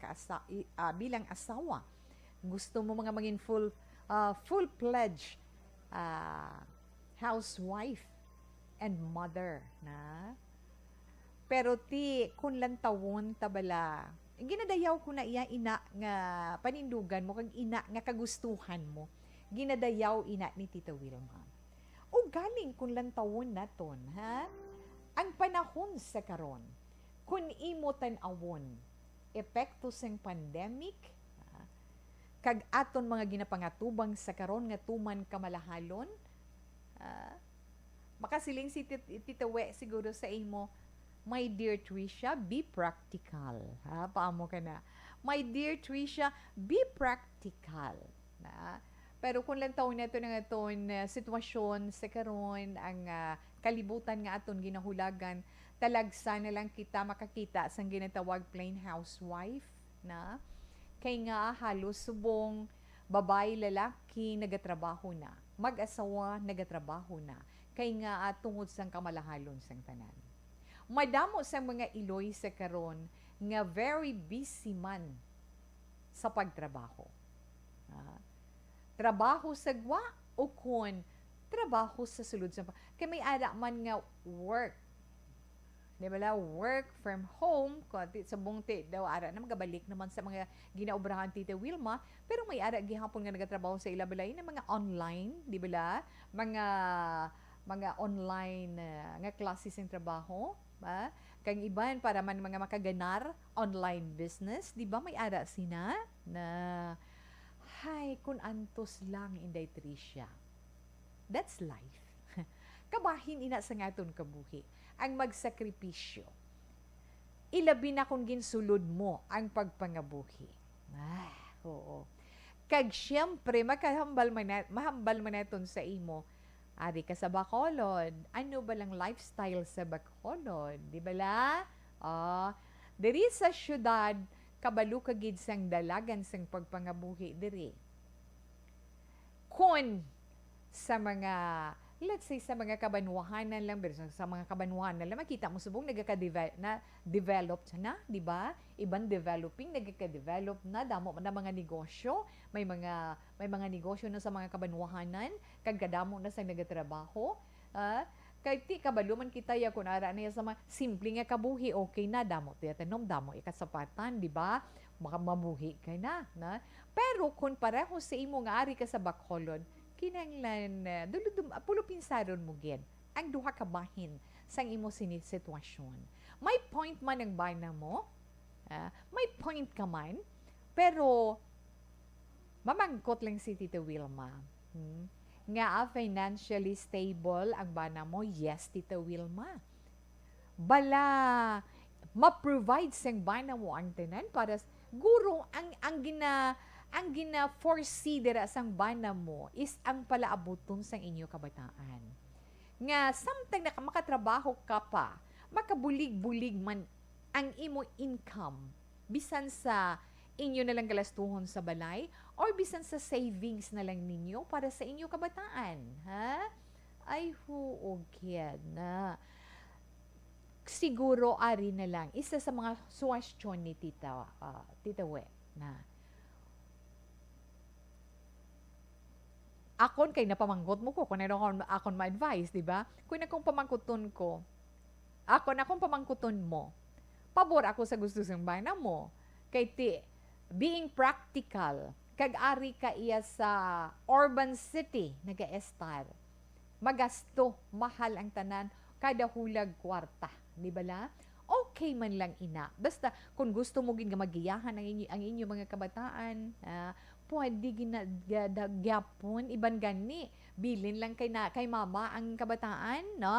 bilang asawa. Gusto mo mga maging full-fledged housewife and mother na. Pero kun lang tawon tabala, ginadayaw ko na iya ina nga panindugan mo kag ina nga kagustuhan mo. Ginadayaw ina ni Tita Wilma. O galing kun lang tawon naton, ha? Ang panahon sa karon, kun imo tan-awon, epekto sang pandemic, kag aton mga ginapangatubang sa karon nga tuman kamalahalon, makasiling si Tita We siguro sa imo, my dear Tricia, be practical. Ha? Paamo ka na. My dear Tricia, be practical. Na? Pero kung lang taon na ito ng aton sitwasyon sa karon, ang kalibutan nga aton ginahulagan, talagsa na lang kita makakita sang ginatawag plain housewife. Na? Kay nga halos subong babae, lalaki, nagatrabaho na. Mag-asawa, nagatrabaho na. Kay nga tungod sang kamalahalon sang tanan. Madamo sa mga iloy sa karon nga very busy man sa pagtrabaho. Trabaho sa gwa o kun trabaho sa sulod sa kay may ada man nga work. Di ba la? Work from home, sa bungti daw ara na magabalik naman sa mga ginaobrahan Tita Wilma, pero may ara gihapon nga nagatrabaho sa ilabalay na mga online, di ba la? Mga online nga classes ng trabaho, ba? Kang iban para man mga makaganar online business, di ba may ara sina na Hay, kun antos lang, Inday Tricia. That's life. Kabahin ina sa ngaton kabuhi. Ang magsakripisyo. Ilabi na kung ginsulod mo ang pagpangabuhi. Oo. Kag siyempre, mahambal man naton sa imo. Ari ka sa Bacolod. Ano ba lang lifestyle sa Bacolod? Di ba la? Diri sa syudad, kabalo ka gid sang dalagan sang pagpangabuhi diri. Kun sa mga, let's say, sa mga kabanwahanan lang, pero sa mga kabanwahanan lang, makita mo subong nagka-developed na, di ba? Ibang developing, nagka-develop na, damo na mga negosyo, may mga negosyo na sa mga kabanwahanan, kagkadamo na sa nagatrabaho, kay ti kabaluman kita ya kun ara niya sa mga simple nga kabuhi, okay na, damo tiyatenom, damo ikasapatan, di ba? Mabuhi kay na. Pero kung pareho sa imo nga ari ka sa Bacolod, kinanglan pulupinsaron mo gid ang duha ka bahin sang imo sitwasyon. May point man ang bana mo, may point ka man, pero mamangkot lang si Tita Wilma. Nga financially stable ang bana mo, yes, Tita Wilma. Bala, ma-provide sang bana mo ang tanan para guro ang gina-foresee dira sang bana mo is ang palaabuton sang inyo kabataan. Nga samtang makatrabaho ka pa, makabulig-bulig man ang imo income bisan sa inyo na lang galastuhon sa balay or bisan sa savings na lang ninyo para sa inyo kabataan. Ha? Ay huogyan na. Siguro ari na lang isa sa mga suwestyon ni Tita We na akon kay napamanggot mo ko kung ano akon ma-advise, di ba? Kung akong pamangkuton ko, akong pamangkuton mo, pabor ako sa gusto sang bana mo. Kay being practical, kag-ari ka iya sa urban city, naga-estar. Magasto, mahal ang tanan, kada hulag kwarta, di ba la? Okay man lang ina. Basta, kung gusto mo gin magiyahan ang inyo mga kabataan, pwede ginagyapon, iban gani. Bilin lang kay mama ang kabataan, no?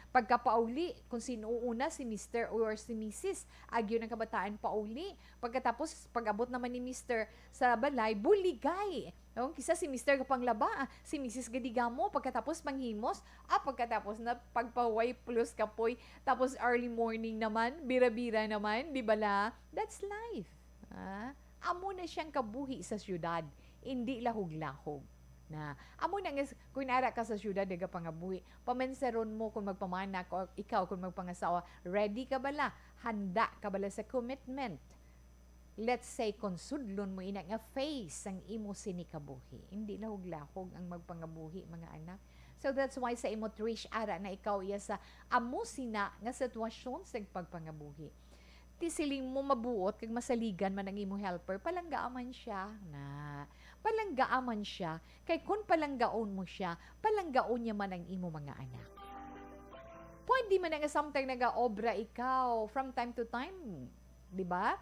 Pagkapauli, kung sino una, si Mr. or si Mrs. Agyo ng kabataan pauli. Pagkatapos, pag-abot naman ni Mr. sa balay, buligay. No? Kisa si Mr. kapanglaba, si Mrs. gadigamo, pagkatapos panghimos, pagkatapos na pagpaway plus kapoy, tapos early morning naman, bira-bira naman, di bala? That's life. Amo na siyang kabuhi sa syudad, hindi lahog-lahog. Na amo na nga kung nara ka sa syudad daga pangabuhi, pamenseron mo kung magpamanak o ikaw kung magpangasawa, ready ka bala, handa ka bala sa commitment. Let's say konsudlon mo ina nga face ang imo sinikabuhi, hindi lahog-lahog ang magpangabuhi mga anak. So that's why sa imo Trish ara na ikaw iya sa amo sina nga sitwasyon sa pagpangabuhi. Tisiling mo mabuot kag masaligan man ang imo helper, palanggaaman siya na palanggaaman siya, kay kung palanggaon mo siya, palanggaon niya man ang imo mga anak. Pwede man nga samtang nag-obra ikaw from time to time, di ba?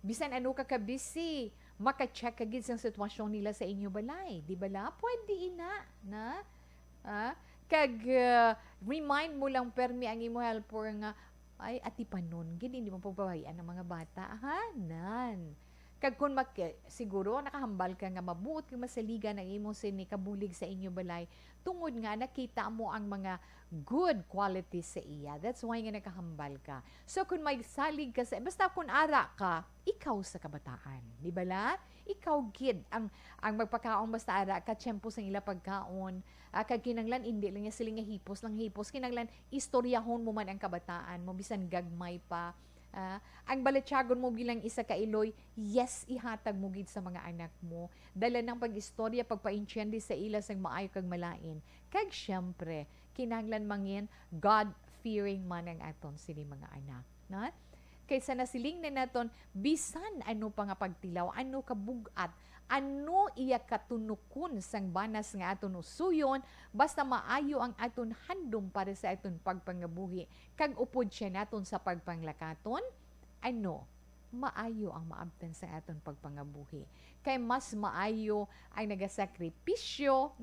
Bisan ano ka busy, maka-check ka gid sa sitwasyon nila sa inyo balay, di ba la? Pwede ina, na? Kag remind mo lang permi ang imo helper nga, ay ati panon, gid hindi mo pagbabayaan ng mga bata, nan. Kag kung siguro nakahambal ka nga mabuot kang masaligan ang imong sinikabulig sa inyo balay, tungod nga nakita mo ang mga good qualities sa iya. That's why nga nakahambal ka. So kung may salig ka sa, basta kung ara ka, ikaw sa kabataan. Di ba la? Ikaw gid ang magpakaon basta ara ka tiyempo sa ila pagkaon. Kag kinanglan hindi lang niya sila nga hipos. Kinanglan istoryahon mo man ang kabataan mo bisan gagmay pa. Ang balatyagon mo bilang isa ka iloy, yes, ihatag mo gid sa mga anak mo. Dala ng pag-istorya, pagpainsyandi sa ila sang maayo kag malain. Kag syempre, kinahanglan mangin, God-fearing man ang aton sini mga anak. Na? Kaysa nasiling na naton, bisan ano pa nga pagtilaw, ano kabugat, ano iya katunukon sang banas nga aton usuyon, basta maayo ang aton handom para sa aton pagpangabuhi. Kag upod siya naton sa pagpanglakaton, ano? maayo ang maabtan sa aton pagpangabuhi. Kay mas maayo ang nagasakripisyo,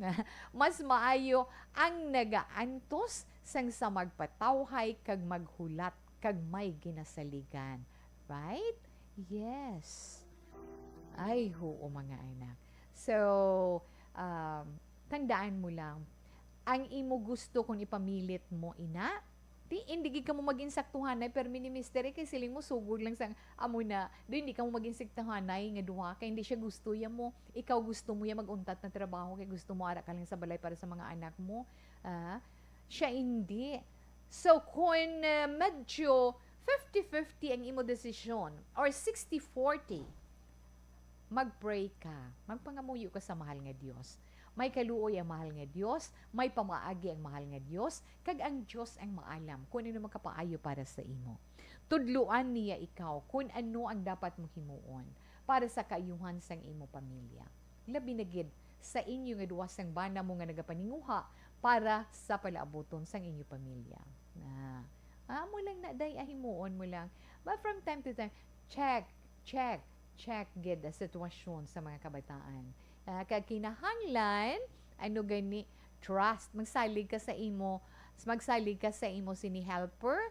mas maayo ang nagaantos sang sa magpatawhay kag maghulat kag may ginasaligan. Right? Yes. Ay, oo mga anak. So, tandaan mo lang, ang imo gusto kung ipamilit mo ina, hindi ka mo maging saktuhanay, pero mini-mystery kay siling mo sugod lang sang amo na, hindi ka mo maging saktuhanay nga duha, kay hindi siya gusto ya mo, ikaw gusto mo ya maguntat na trabaho, kay gusto mo ara ka lang sa balay para sa mga anak mo, siya hindi. So, kung medyo 50-50 ang imo desisyon, or 60-40, mag-pray ka, magpangamuyo ka sa mahal nga Dios. May kaluoy ang mahal nga Dios, may pamaagi ang mahal nga Dios, kag ang Dios ang maalam kung ano makapaayo para sa imo. Tudluan niya ikaw kung ano ang dapat mo himuon para sa kaayuhan sang imo pamilya. Labi na gid sa inyo nga duwa sang bana mo nga nagapaninguha para sa palaaboton sang inyo pamilya. Mo lang na day himuon mo lang. But from time to time, check gid the sitwasyon sa mga kabataan. Kag kinahanglan, ano gani, trust, magsalig ka sa imo sini helper,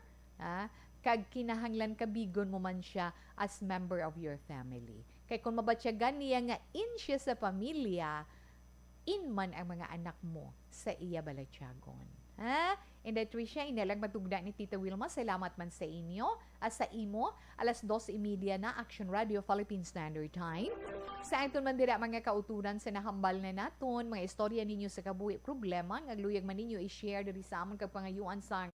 kag kinahanglan kabigon mo man siya as member of your family. Kay kung mabatyagan niya nga in siya sa pamilya, in man ang mga anak mo sa iya balatyagon. And that Tricia, inalang matugda ni Tita Wilma, salamat man sa inyo. Sa imo, 2:30 na, Action Radio Philippine Standard Time. Sa aton man dira mga kauturan sa nahambal na naton, mga istorya ninyo sa kabuhi problema, ngagluyag man ninyo i-share diri sa amon kag pangayuan sa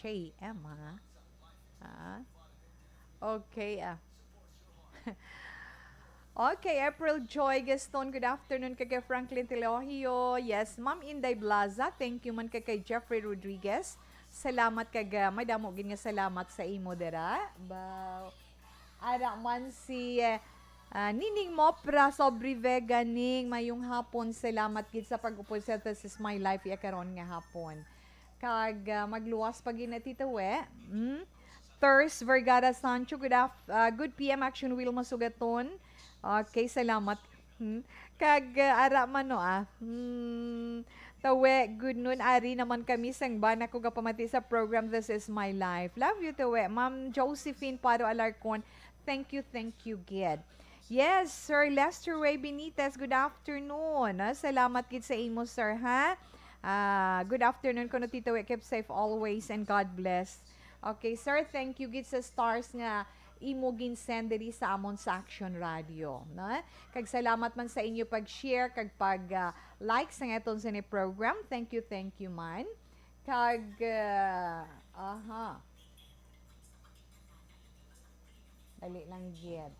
JM, Okay, Okay, April Joy Gaston, good afternoon kay Franklin Telohio. Yes, Ma'am Inday Blaza, thank you man kay Jeffrey Rodriguez. Salamat kag may damo gid nga salamat sa imo dera. Ara man si Nining Mopra Sobri Vega ning mayong hapon, salamat gid sa pag-upod sa This Is My Life ya karon nga hapon. Kag magluwas pag na Tita We. Thurs Vergara Sancho, good PM Action Wilma Sugaton. Okay, salamat. Kag ara man no Tawe, good noon. Ari naman kami sang bana ko kapamati sa program This Is My Life. Love you, Tawe. Ma'am Josephine Paro Alarcon, thank you, Gid. Yes, Sir Lester Ray Benitez, good afternoon. Salamat gid sa imo, sir, ha? Good afternoon ko no Tita We. Keep safe always and God bless. Okay, sir, thank you gid sa stars nga imo ginsend diri sa amon sa Action Radio, no? Kag salamat man sa inyo pag-share kag pag-like sa aton sa ni program. Thank you man. Kag dali lang gid.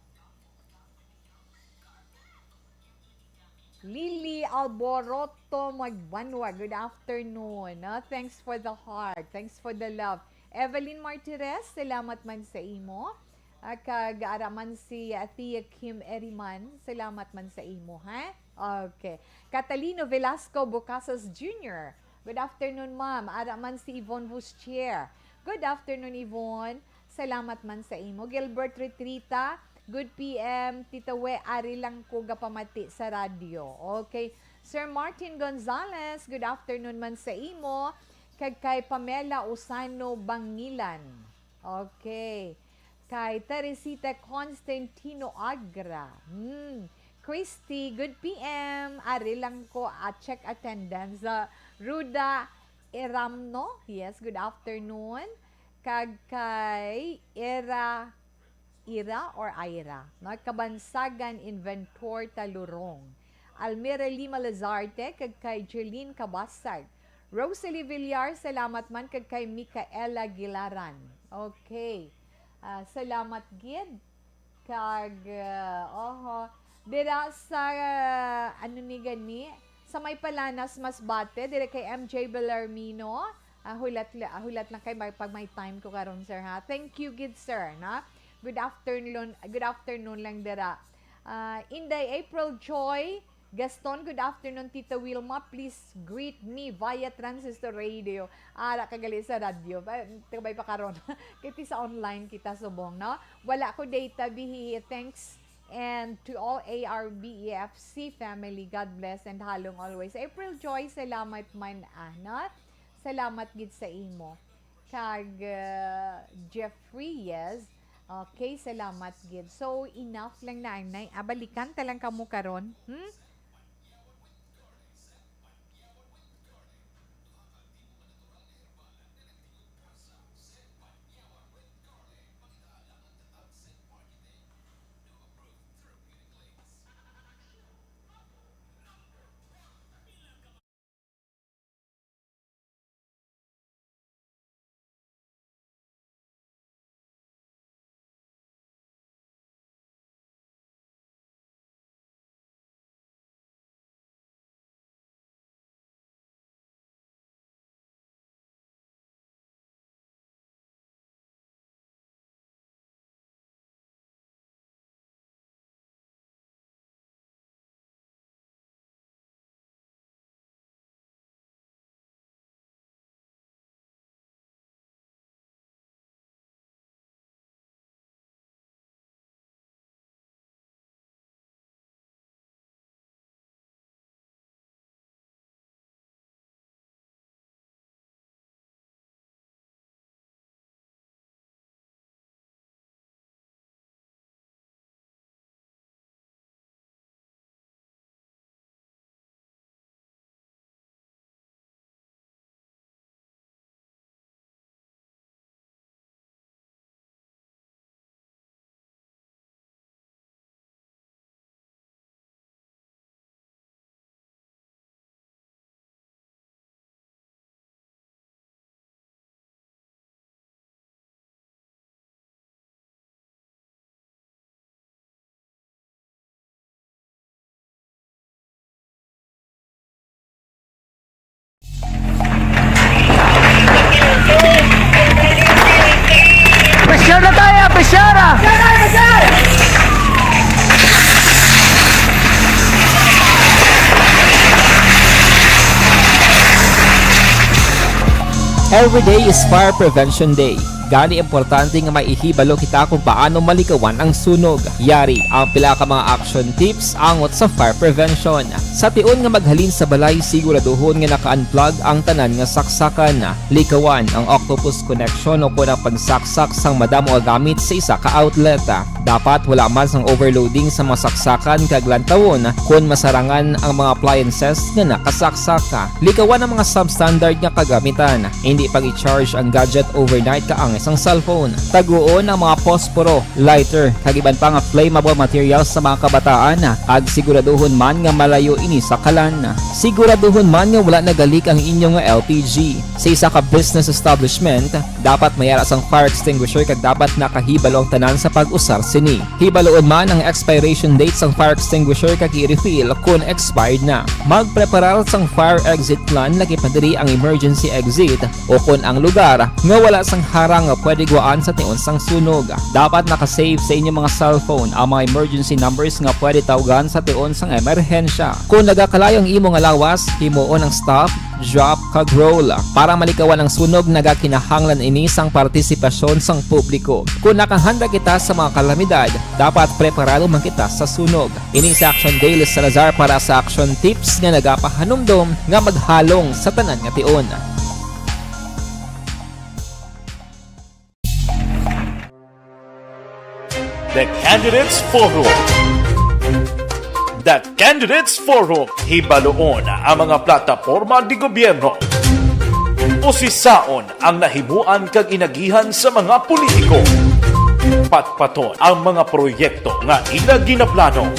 Lily Alboroto Magbanwa, good afternoon. No? Thanks for the heart. Thanks for the love. Evelyn Martirez, salamat man sa imo. Kag araman si Tia Kim Eriman, salamat man sa imo, ha? Okay. Catalino Velasco Bocasas Jr., Good afternoon, ma'am. Ara man si Yvonne Buschier. Good afternoon, Yvonne. Salamat man sa imo. Gilbert Retrita, good PM. Tita We, ari lang ko gapamati sa radyo. Okay. Sir Martin Gonzalez, good afternoon man sa imo. Kay Pamela Usano Bangilan. Okay. Kay Teresita Constantino Agra. Christy, good PM. Ari lang ko at check attendance. Ruda Eramno, yes, good afternoon. Kay Ira or Ira, no? Kabansagan Inventor Talurong. Almira Lima Lazarte, kay Jeline Kabasag. Rosalie Villar, salamat man kay Micaela Gilaran. Okay. Salamat gid dira sa ano ni gani sa may Palanas Masbate dire kay MJ Bellarmino. Hulat lang kay pag may time ko karon sir ha. Thank you gid sir na. Good afternoon lang dira. Inday April Joy Gaston, good afternoon, Tita Wilma. Please greet me via Transistor Radio. Ara kagali sa radio. Tabay pa karon. Kiti sa online kita subong, no? Wala ko data bihi. Thanks and to all ARBEFC family. God bless and halong always. April Joy, salamat man ana. Salamat gid sa imo. Kag Jeffrey, yes. Okay, salamat gid. So enough lang na nay. Abalikan talang kamo karon. Every day is Fire Prevention Day. Gani importante nga maihibalo kita kung paano malikawan ang sunog. Yari ang pila ka mga action tips angot sa fire prevention. Sa tion nga maghalin sa balay, siguraduhon nga naka-unplug ang tanan nga saksakan. Likawan ang octopus connection o kung ang pagsaksak sang madamo nga gamit sa isa ka outlet. Dapat wala man sang overloading sa mga saksakan kag lantawon kung masarangan ang mga appliances nga nakasaksaka. Likawan ang mga substandard nga kagamitan. Hindi pag i-charge ang gadget overnight kaang isang cellphone. Taguon ang mga posporo, lighter, kag iban pa nga flammable materials sa mga kabataan. Kag siguraduhon man nga malayo ini sa kalan. Siguraduhon man nga wala nagalik ang inyong LPG. Sa isa ka business establishment, dapat mayara sang fire extinguisher kag dapat nakahibalo ang tanan sa pag-usar sini. Hibaloon man ang expiration date sang fire extinguisher kag i-refill kung expired na. Magpreparar sang fire exit plan lagi pa diri ang emergency exit o kung ang lugar nga wala sang harang nga pwede guaan sa tion sang sunog. Dapat nakasave sa inyong mga cellphone ang mga emergency numbers nga pwede tawagan sa tion sang emerhensya. Kung nagakalayo ang imong lawas, himuon ang staff drop kag roll. Para malikawan ang sunog, nagakinahanglan inisang partisipasyon sang publiko. Kung nakahanda kita sa mga kalamidad, dapat preparado man kita sa sunog. Ini sa Action Day Salazar para sa action tips nga nagapahanumdom nga maghalong sa tanan nga tion. The Candidates Forum. The Candidates Forum, hibaloon ang mga plataporma di gobyerno. Usisaon ang nahimuan kag inagihan sa mga politiko. Patpaton ang mga proyekto nga ila ginaplano.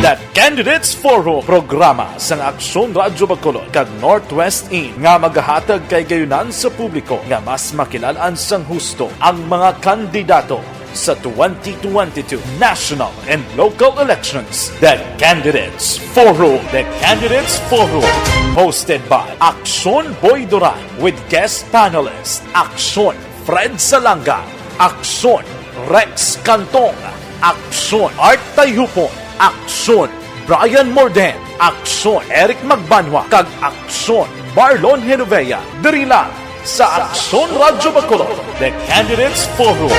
The Candidates Forum, programa sang Aksyon Radyo Bacolod kag Northwest In nga magahatag kay gayunan sa publiko nga mas makilalaan sang husto ang mga kandidato sa 2022 national and local elections. The Candidates Forum. The Candidates Forum. Hosted by Aksyon Boy Duran with guest panelist Aksyon Fred Salanga, Aksyon Rex Cantong, Aksyon Art Tayupon, Aksyon Brian Morden, Aksyon Eric Magbanwa, kag Aksyon Marlon Genovea. Diri lang sa Aksyon Radyo Bacolod. The Candidates Forum.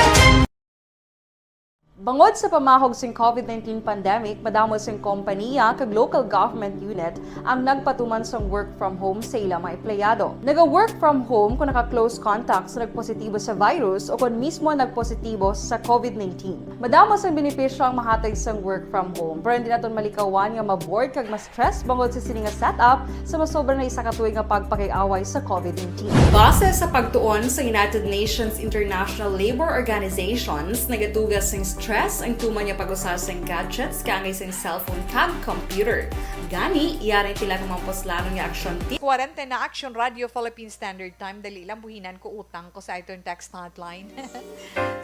Bangod sa pamahog sing COVID-19 pandemic, madamo sing kompanya kag local government unit ang nagpatuman sang work from home sa ilang mga empleyado. Naga-work from home kung naka-close contacts na nagpositibo sa virus o kung mismo nagpositibo sa COVID-19. Madamo sang benepisyo ang mahatag sang work from home, pero hindi naton malikawan nga ma-bored kag ma-stress bangod sa sini nga setup sa masobra na isa ka tuig nga pagpakiaway sa COVID-19. Base sa pagtuon sa United Nations International Labor Organizations, nagatugas sing stress ang tuman niya pag-usas ng gadgets kangay sing cellphone kag computer. Gani, iyarin tila kung mga poslanong nga action tip. 40 na Action Radio Philippine Standard Time. Dali lang buhinan ko utang ko sa itong text hotline.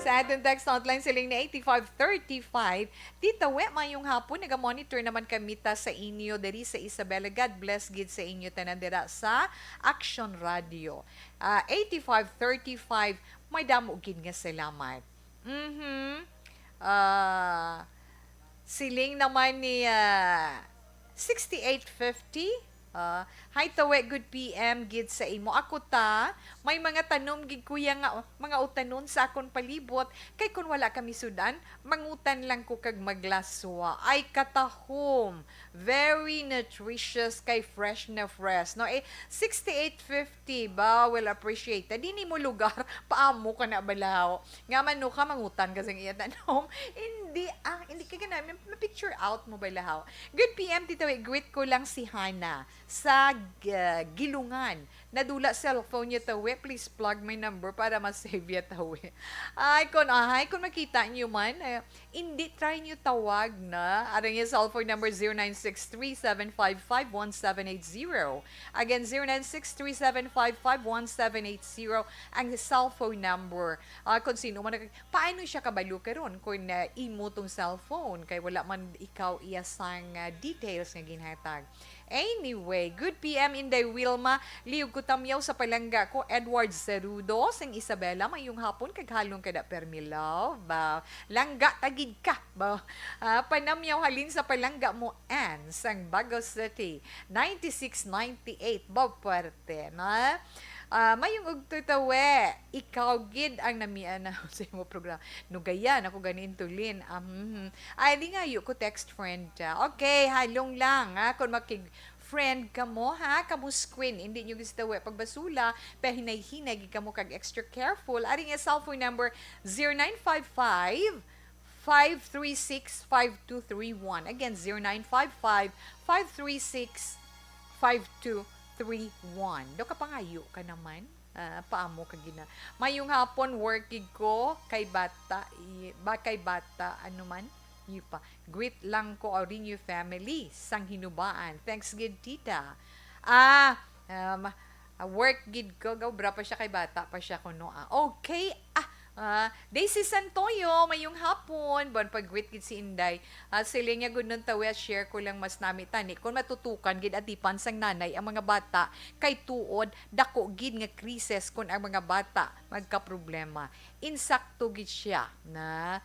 Sa itong text hotline siling na 8535. Tita We, mayong hapon, naga-monitor naman kami ta sa inyo diri sa Isabela. God bless gid sa inyo tanandira sa Action Radio. 8535, may damo gid nga salamat. Siling naman ni 6850. Hi Tawe, good PM gid sa imo. Ako ta, may mga tanom gid kuya nga mga utanon sa akon palibot kay kun wala kami sudan, mangutan lang ko kag maglaswa. Ay katahom. Very nutritious kay fresh na fresh. No, 6850 ba? Well appreciated. Dini mo lugar paamo ka na balaw. Nga man no ka mangutan kasi iya tanom. Hindi ka namin ma-picture out mo balaw. Good PM Tito, greet ko lang si Hana sa Gilungan. Nadula cellphone niya tawe. Please plug my number para ma-save ya tawe. Kung makita niyo man, hindi try niyo tawag na. Arang yung cellphone number 0963-755-1780. Again, 0963-755-1780 ang cellphone number. Kung sino man, paano siya kabalo karon kung imo tong cellphone kay wala man ikaw iyasang details nga ginhatag. Anyway, good PM Inday Wilma, liog ko tamyaw sa palangga ko, Edward Cerudo, sing Isabela, mayong hapon, kaghalong kada permilaw, ba, langga, tagid ka, ba, panamyaw halin sa palangga mo, Ann, sang Bagos City, 9698, ba, puwerte, na? Mayong ugtutawe, ikaw gid ang namian na sa imo programa. Nugayan, ako ganin tulin. Ay, di nga ko text friend. Okay, halong lang. Kung friend ka mo, kamuskwin. Hindi nyo gusto pagbasula, pero hinay-hinay, ka mo kag extra careful. Ari nga cellphone number 0955 536-5231. Again, 0955-536-5231. Do ka pangayo ka naman. Paamo ka gina. Mayong hapon, working ko kay bata, ano man, pa. Greet lang ko o rin yung family sang hinubaan. Thanks gid tita. Work gid ko, gawbra pa siya kay bata pa siya kuno. Okay, Daisy Santoyo, mayong hapon. Bon, pag-greet gid si Inday. Sila nga gud nun tawe, share ko lang mas nami tani. Kung matutukan gid atipan sang nanay ang mga bata kay tuod dako gid nga krisis kun ang mga bata magka-problema. Insakto gid siya na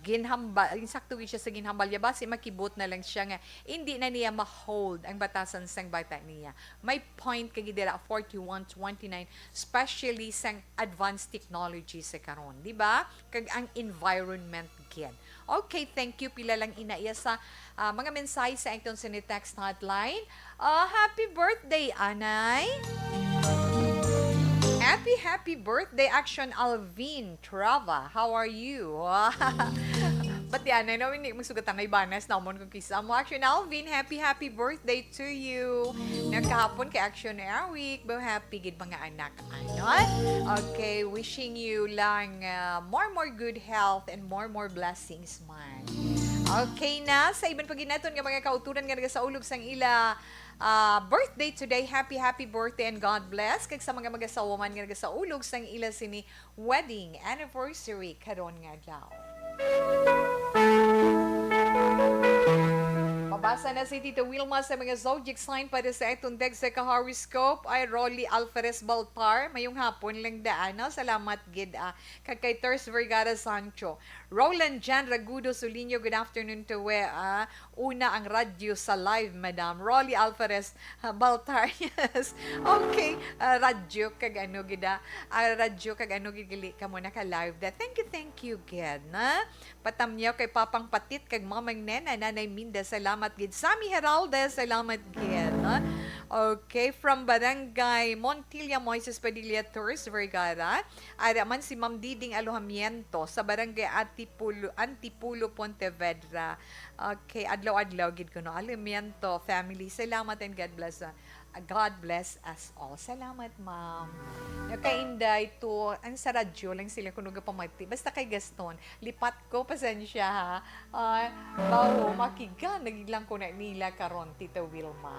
ginhamba, insakto siya sa ginhambal niya, basi makibot na lang siya nga hindi na niya ma-hold ang batasan sang bata niya. May point kagi dira 41-29, especially sang advanced technology sa karon, di ba? Kag ang environment gid. Okay, thank you pila lang inaiya sa mga mensahe sa itong text hotline. Happy birthday, Anay! Happy birthday, Action Alvin Trava. How are you? But yan, I know hindi magsugat ang ibanas na mo kung kisa mo. Action Alvin, happy birthday to you. Nagkahapon kay Action Air Week. But happy gid mga anak. Ano? Okay, wishing you lang more good health and more blessings man. Okay na, sa iban paginaton nga mga kauturan nga sa ulog sang ila birthday today. Happy birthday and God bless. Kag sa mga mag-asawa man nga sa ulog sang ila sini wedding anniversary karon nga daw. Mabasa na si Tita Wilma sa mga zodiac sign para sa itong deck sa horoscope ay Rolly Alvarez Baltar. Mayong hapon lang daano. Salamat gid kag kay Ters Vergara Sancho. Roland Jan Ragudo Sulinyo, good afternoon to we. Una ang radyo sa live, Madam. Rolly Alvarez Baltar, yes. Okay, radyo kag ano gida. Radyo kag ano gili ka mo naka-live da. Thank you gid na. Patamnyaw kay Papang Patit kag Mamang Nena, Nanay Minda, salamat gid. Sammy Heraldes, salamat gid. Na? Okay, from Barangay Montilla, Moises Padilla Tours, Vergara. Ara man si Ma'am Diding Alojamiento sa Barangay Antipulo, Pontevedra. Okay, adlaw-adlaw gid ko no. Alojamiento family, salamat and God bless. God bless us all. Salamat, ma'am. Nakainday to, ang sa radyo lang sila kunuga pamati. Basta kay Gaston, lipat ko, pasensya ha. Bawo, makigan, nagiglang ko na nila karon, Tita Wilma.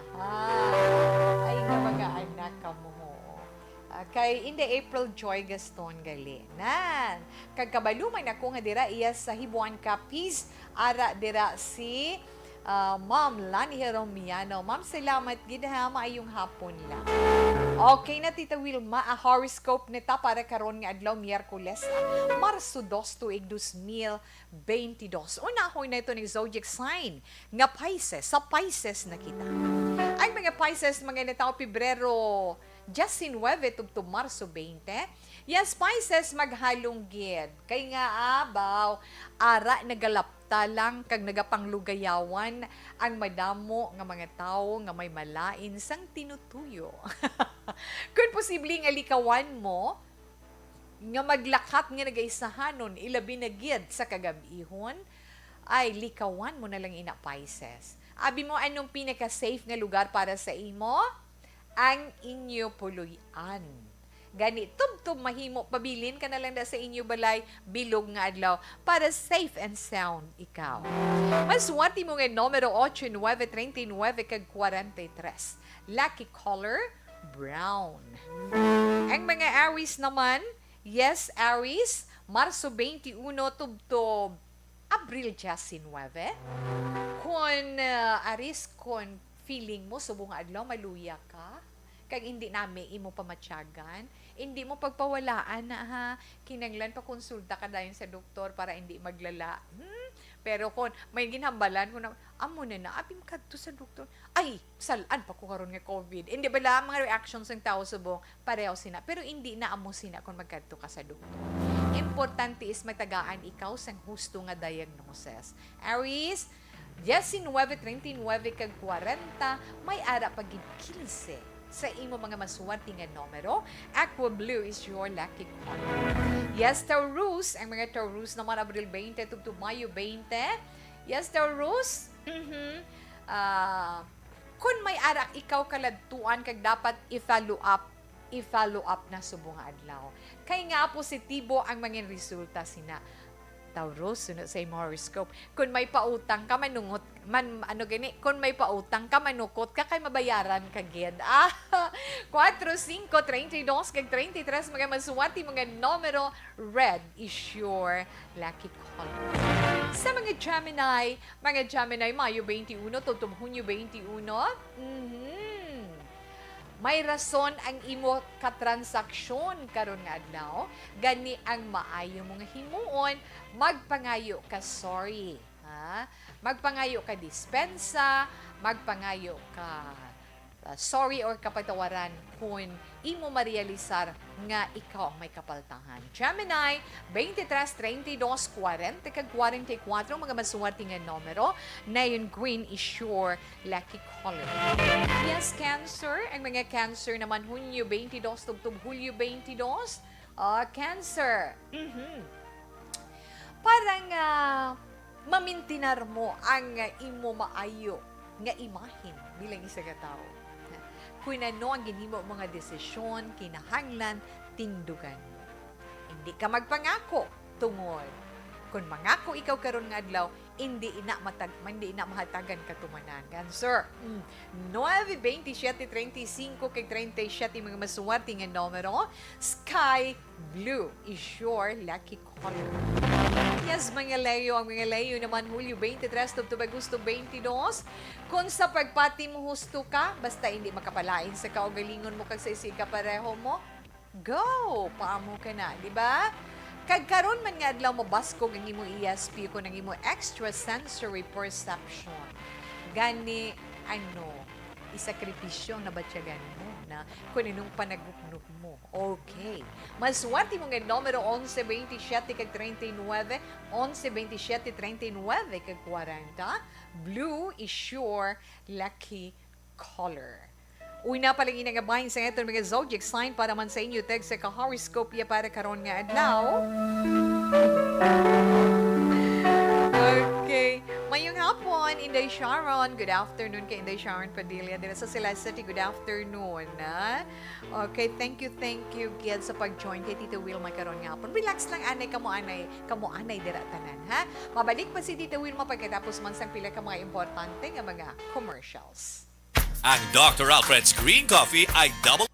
Ay nga mga anak ka mo. Kay in the April Joy Gaston gali. Nan, kagkabaluman ako nga dira iya sa Hibuan Capiz, ara dira si Ma'am Lani Heromiano. Ma'am, salamat gid ha, maayong hapon lang. Okay na Tita Wilma, a horoscope nita para karon nga adlaw Miyerkules, Marso 2 tuig 2022. Una ako na ito ng zodiac sign nga Pisces. Sa Pisces na kita. Ay mga Pisces, mga nitao Pebrero 19 tubto Marso 20. Yes, Pisces, maghalong gid. Kay nga abaw, ara nagalapta lang kag nagapanglugayawan ang madamo nga mga tao nga may malain sang tinutuyo. Kung posibleng alikawan mo, nga maglakat nga nagaisahanon, ilabi na gid sa kagabihon, ay likawan mo na lang ina Pisces. Abi mo anong pinaka-safe nga lugar para sa imo? Ang inyo puluyan. Gani, tub-tub mahimo, pabilin ka na lang sa inyo balay, bilog nga adlaw, para safe and sound ikaw. Maswati mo nga numero 8, 9, 39, kag 43. Lucky color, brown. Ang mga Aries naman, yes, Aries, Marso 21, tubtob, Abril 19. Kung Aries, kung feeling mo, subong adlaw, maluya ka, kag hindi nami imo pamatyagan, hindi mo pagpawalaan na ha, kinanglan pa konsulta ka dayon sa doktor para hindi maglala. Pero kung may ginhambalan ko na, amo na abim kadto sa doktor, ay, salaan pa ko karon nga COVID. Hindi bala mga reactions ng tao subong pareho sina, pero hindi na amo sina kung magkadto ka sa doktor. Importante is matagaan ikaw sang husto nga diagnosis. Aries, 19, 39, kag 40, may ara pagid 15 sa imo mga maswerte nga numero. Aqua Blue is your lucky color. Yes, Taurus, ang mga Taurus naman Abril 20 to Mayo 20. Yes, Taurus. Kung may ara ikaw kaladtuan kag dapat i-follow up na subong nga adlaw. Kay nga positibo ang mga resulta sina Taurus, sunod sa imong horoscope. Kung may pautang ka, kung may pautang ka, manukot ka, kay mabayaran ka gid. 4, 5, 32, kag 33, mga masuwati, mga numero, red is your lucky color. Sa mga Gemini, Mayo 21, tutum Hunyo 21, may rason ang imo katransaksyon karon nga adlaw, gani ang maayo mong himuon, magpangayo ka sorry, ha? Magpangayo ka dispensa, magpangayo ka sorry or kapatawaran kung imo marealisar nga ikaw ang may kapaltahan. Gemini, 23, 32, 40, kag 44, mga masuwerte nga numero, na yung green is your lucky color. Yes, Cancer, ang mga Cancer naman, Hunyo 22, tubtub Hulyo 22, Cancer, parang mamintinar mo ang imo maayo nga imahin bilang isa ka tao. Kung ano ang ginimo mga desisyon, kinahanglan, tindugan mo. Hindi ka magpangako tungod. Kung mangako ikaw karon nga adlaw, hindi ina mahatagan ka tumanan. Cancer. 9, 27, 35, kay 37 mga masuwerte nga numero. Sky blue is your lucky color. Yes, mga Leo. Ang mga Leo naman, Hulyo 23, tubtub Agosto 22. Kung sa pagpati mo husto ka, basta hindi makapalain sa kaugalingon mo kag sa isig pareho mo, go! Paamo ka na, di ba? Kagkaroon man nga adlaw mo basko ng imo ESP ko ng imo extrasensory perception. Gani, isakripisyo na batyagan mo na kung anong panaguknuk mo. Okay. Maswerte mo nga numero 11, 27, kag 39, 11, 27, 39, kag 40. Blue is your lucky color. Una pa lang inagabahin sa itong mga zodiac sign para man sa inyo tag sa ka-horoscope para karon nga adlaw. Okay. Mayong hapon, Inday Sharon. Good afternoon kay Inday Sharon Padilla. Dila sa Sila City, good afternoon. Okay, thank you, Gid, sa pag-join kay Tita Wilma karon nga hapon. Relax lang, anay, kamo anay dira tanan, ha? Mabalik pa si Tita Wilma pagkatapos man sang pila ka mga importante nga mga commercials. Ang Dr. Alfred's Green Coffee ay double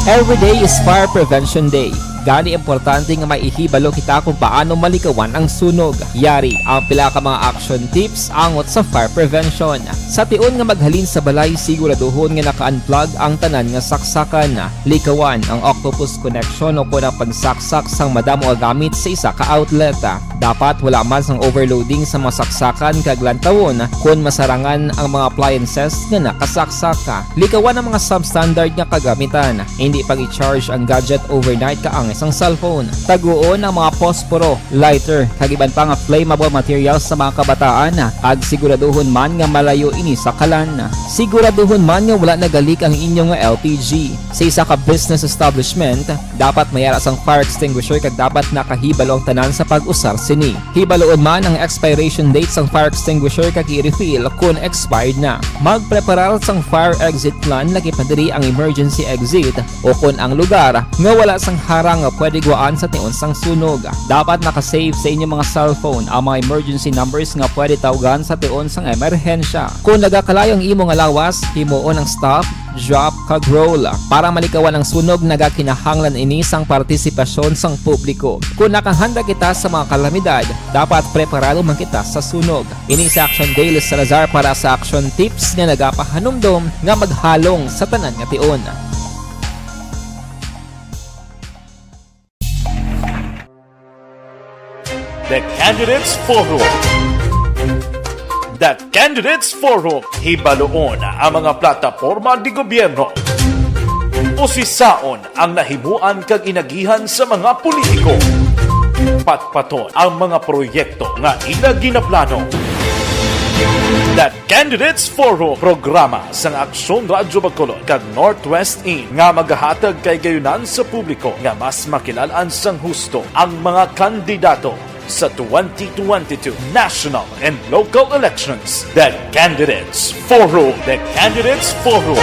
Every day is Fire Prevention Day. Gani importante nga maihibalo kita kung paano malikawan ang sunog. Yari ang pila ka mga action tips angot sa fire prevention. Sa tion nga maghalin sa balay, siguraduhon nga naka-unplug ang tanan nga saksakan. Likawan ang octopus connection o kung pagsaksak sang madamo gamit sa isa ka outlet. Dapat wala man sang overloading sa mga saksakan kag lantawon kung masarangan ang mga appliances nga nakasaksaka. Likawan ang mga substandard nga kagamitan. Hindi pag i-charge ang gadget overnight kaangay isang cellphone. Taguon ang mga posporo, lighter, kagiban pa nga flammable materials sa mga kabataan ag siguraduhon man nga malayo ini sa kalan. Siguraduhon man nga wala nagalik ang inyong nga LPG. Sa isa ka business establishment, dapat mayara sang fire extinguisher kag dapat nakahibalo ang tanan sa pag-usar sini. Hibaloon man ang expiration date sang fire extinguisher kag i-refill kung expired na. Magpreparar sang fire exit plan lagi padiri ang emergency exit o kung ang lugar nga wala sang harang nga pwede guaan sa tiun sang sunog. Dapat nakasave sa inyong mga cellphone ang mga emergency numbers nga pwede tawagan sa tiun sang emerhensya. Kung nagakalayo ang imo nga lawas, himuon ang stop, drop kag roll para malikawan ang sunog nagakinahanglan ini sang partisipasyon sang publiko. Kung nakahanda kita sa mga kalamidad, dapat preparado man kita sa sunog. Ini sa Action Daily Salazar para sa action tips nga nagapahanumdom nga maghalong sa tanan nga tion. The Candidates Forum. The Candidates Forum, hibaloon ang mga plataporma di gobyerno. Usisaon ang nahimuan kag inagihan sa mga politiko. Patpaton ang mga proyekto nga ila ginaplano. The Candidates Forum, programa sang Aksyon Radyo Bacolod kag Northwest In nga magahatag kay gayunan sa publiko nga mas makilalaan sang husto ang mga kandidato sa 2022 national and local elections. The Candidates Forum. The Candidates Forum.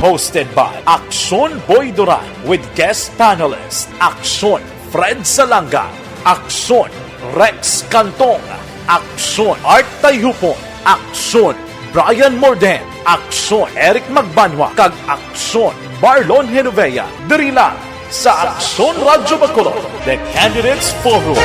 Hosted by Aksyon Boy Duran with guest panelists Aksyon Fred Salanga, Aksyon Rex Cantong, Aksyon Art Tayhupon, Aksyon Brian Morden, Aksyon Eric Magbanwa, kag Aksyon Marlon Genovea. Diri lang sa Aksyon Radyo Bacolod. The Candidates Forum.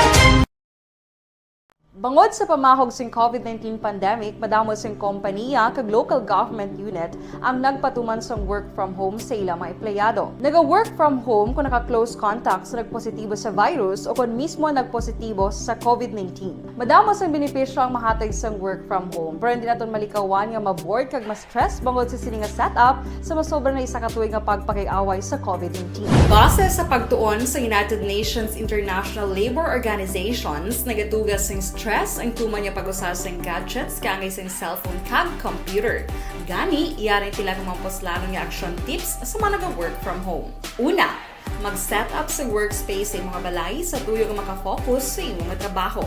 Bangod sa pamahog sing COVID-19 pandemic, madamo sing kompanya kag local government unit ang nagpatuman sang work from home sa ilang mga empleyado. Naga-work from home kung naka-close contacts na nagpositibo sa virus o kung mismo nagpositibo sa COVID-19. Madamo sang benepisyo ang mahatag sang work from home, pero hindi naton malikawan nga ma-bored kag ma-stress bangod sa sini nga setup sa masobra na isa ka tuig nga pagpakiaway sa COVID-19. Base sa pagtuon sa United Nations International Labour Organizations, nagatugas sing stress ang tuman niya pag-usar sa gadgets kangay sa cellphone kag computer. Gani, iyaring tila ng mga poslano nga action tips sa mga nag-work from home. Una, mag-set up sa workspace sa mga balay sa tuyo nga makafocus sa imong trabaho.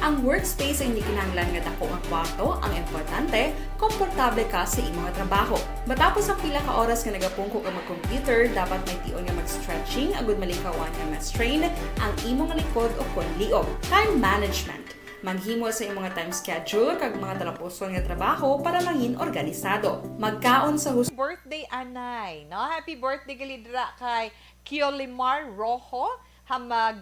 Ang workspace ay hindi kinahanglan nga dako ang kwarto, ang importante, komportable ka sa imong trabaho. Matapos ang pila ka oras nga nagapungko ka mag-computer, dapat may tion nga mag-stretching agud malikawan nga ma-strain ang imong likod o kon liog. Time management. Maghimo sa imong time schedule kag mga talapuson nga trabaho para mangin organisado. Magkaon sa Birthday anay, no? Happy birthday galidra kay Kiolimar Rojo.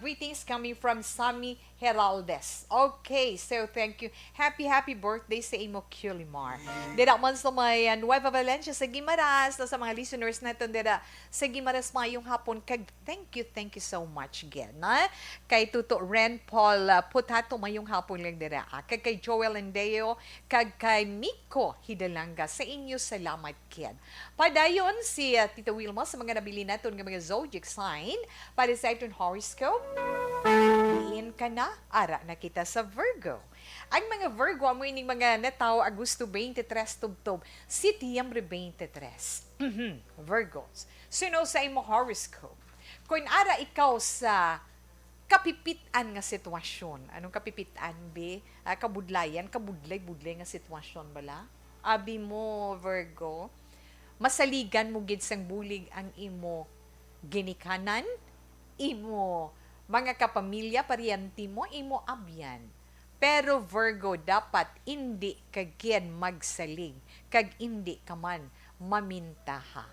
Greetings coming from Sammy Heraldes. Okay, so thank you. Happy birthday sa imo Kiolimar. Dira man sa may Nueva Valencia sa Guimaras, sa mga listeners natin dira sa Guimaras mayong hapon kag thank you so much again. Na? Kay Tuto Ren Paul Putato mayong hapon lang dira. Kag kay Joel Endeo, kag kay Miko Hidalanga, sa inyo salamat kid. Padayon si Tita Wilma sa mga nabili natin ng mga zodiac sign para sa itong horoscope. Diin ka na, ara na kita sa Virgo. Ang mga Virgo, amoy ning mga nataw Agosto 23 tubtob, Setyembre 23. Virgos. Sino sa imo horoscope? Kung ara ikaw sa kapipitan nga sitwasyon. Anong kapipitan, be? Kabudlay nga sitwasyon bala? Abi mo, Virgo, masaligan mo gid sang bulig ang imo ginikanan, imo mga kapamilya, paryente mo, imo abyan. Pero Virgo, dapat hindi kagyan magsalig, kag hindi ka man mamintaha.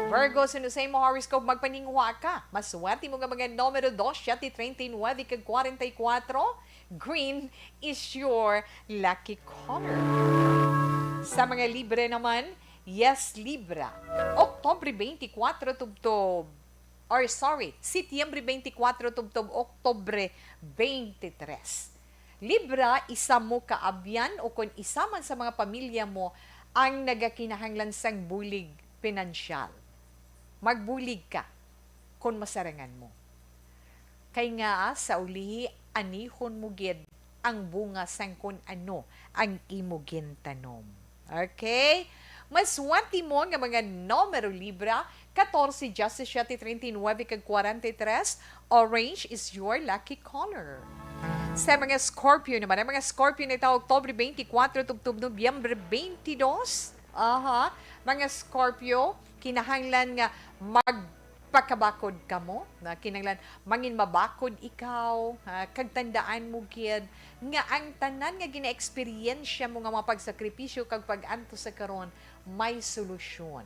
Virgo, sino sa imo horoscope magpaningwa ka? Maswerte mo nga mga numero 2, 7, 39, kag 44. Green is your lucky color. Sa mga Libre naman, yes, Libra. Oktobre 24 tubtob. Setyembre 24 tubtob Oktobre 23. Libra, isa mo kaabyan o kung isa man sa mga pamilya mo ang nagakinahanglan sang bulig pinansyal. Magbulig ka. kung masarangan mo. Kay nga sa ulihi, anihon mo gid ang bunga sang kun ano ang imo gintanom. Okay? Maswati mo nga mga numero libra, 14, 17, 39, kag 43, orange is your lucky color. Sa mga Scorpio naman, ang mga Scorpio nito, Oktubre 24, tubtub Nobyembre 22, mga Scorpio, kinahanglan nga magpakabakod ka mo, na kinahanglan mangin mabakod ikaw, kag tandaan mo gid nga ang tanan nga gina-eksperyensya mo nga mga pagsakripisyo kag pag-anto sa karon may solusyon.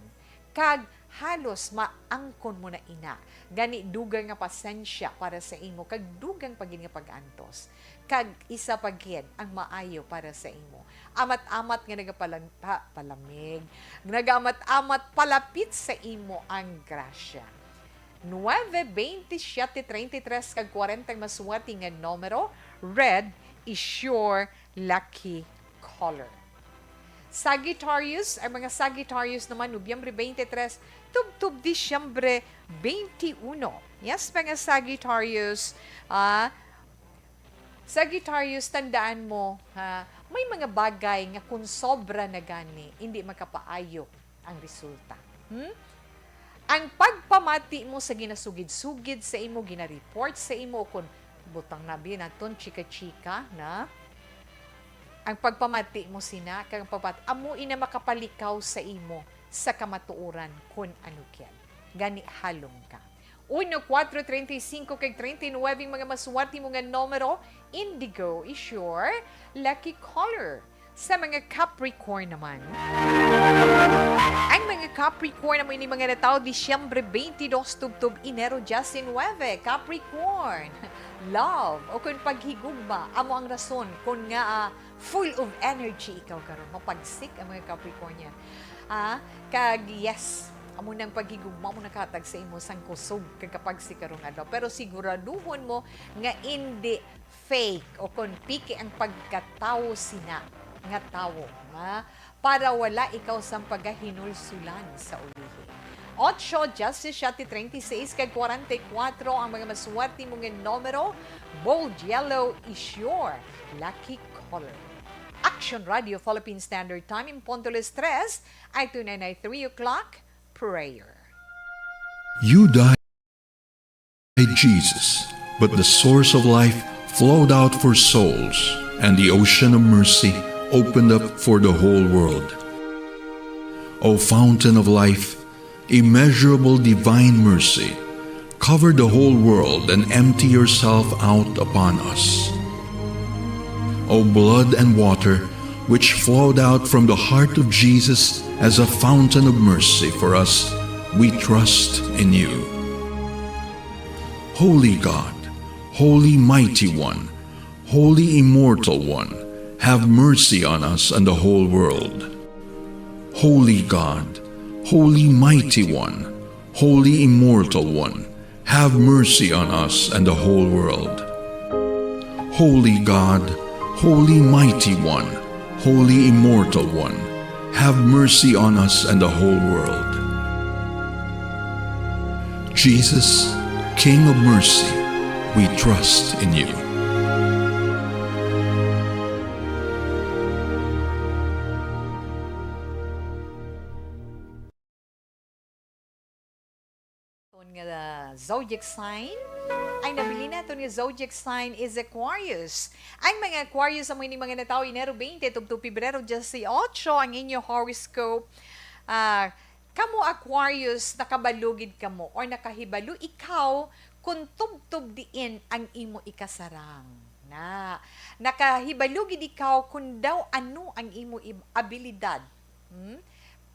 Kag halos maangkon mo na ina. Gani dugang nga pasensya para sa imo kag dugang pagin nga pag-antos. Kag isa pagin ang maayo para sa imo. Amat-amat nga palamig. Nagamat-amat palapit sa imo ang grasya. 9, 27, 33 kag 40 maswati nga numero, red is your lucky color. Sagittarius, ang mga Sagittarius naman, Nobyembre 23, tubtub Disyembre 21. Yes, mga Sagittarius, Sagittarius, tandaan mo, may mga bagay nga kung sobra na gani, hindi makapaayo ang resulta. Ang pagpamati mo sa ginasugid-sugid sa imo, ginareport sa imo, kung butang nabi naton, chika-chika, na ang pagpamati mo sina, kang amo ina makapalikaw sa imo sa kamatuuran kung ano ken. Gani halong ka. 1, 4, 35 kag 39 mga maswati mo nga numero, indigo is your lucky color. Sa mga Capricorn naman, ang mga Capricorn naman ini mga natao, Disyembre 22, tubtub Enero 19, Capricorn. Love o kung paghigugma, amo ang rason kung nga full of energy ikaw karon, mapagsik ang mga Capricornian. Kag yes, amo nang paghigugma mo nakatag sa imo sang kusog kapag si karong adlaw. Pero siguraduhon mo nga hindi fake o kung piki ang pagkatawo sina nga tawo, para wala ikaw sang pagahinulsulan sa ulihi. 8, 17, 36 kag 44 ang mga maswerte mong numero, bold yellow is your lucky color. Action Radio Philippine Standard Time in Pontoles 3 ay tunay na 3 o'clock prayer. You died, Jesus, but the source of life flowed out for souls, and the ocean of mercy opened up for the whole world. O fountain of life, immeasurable divine mercy, cover the whole world and empty yourself out upon us. O blood and water, which flowed out from the heart of Jesus as a fountain of mercy for us, we trust in you. Holy God, Holy Mighty One, Holy Immortal One, have mercy on us and the whole world. Holy God, Holy Mighty One, Holy Immortal One, have mercy on us and the whole world. Holy God, Holy Mighty One, Holy Immortal One, have mercy on us and the whole world. Jesus, King of mercy, we trust in you. Zodiac sign ay nabili nato ni zodiac sign is Aquarius. Ang mga Aquarius sa mga natao Enero 20 to Pebrero 18 ang inyo horoscope. Kamo Aquarius, nakabalugid kamo or nakahibalo ikaw kung tubtub diin ang imo ikasarang. Nakahibalugid ikaw kung daw ano ang imo abilidad.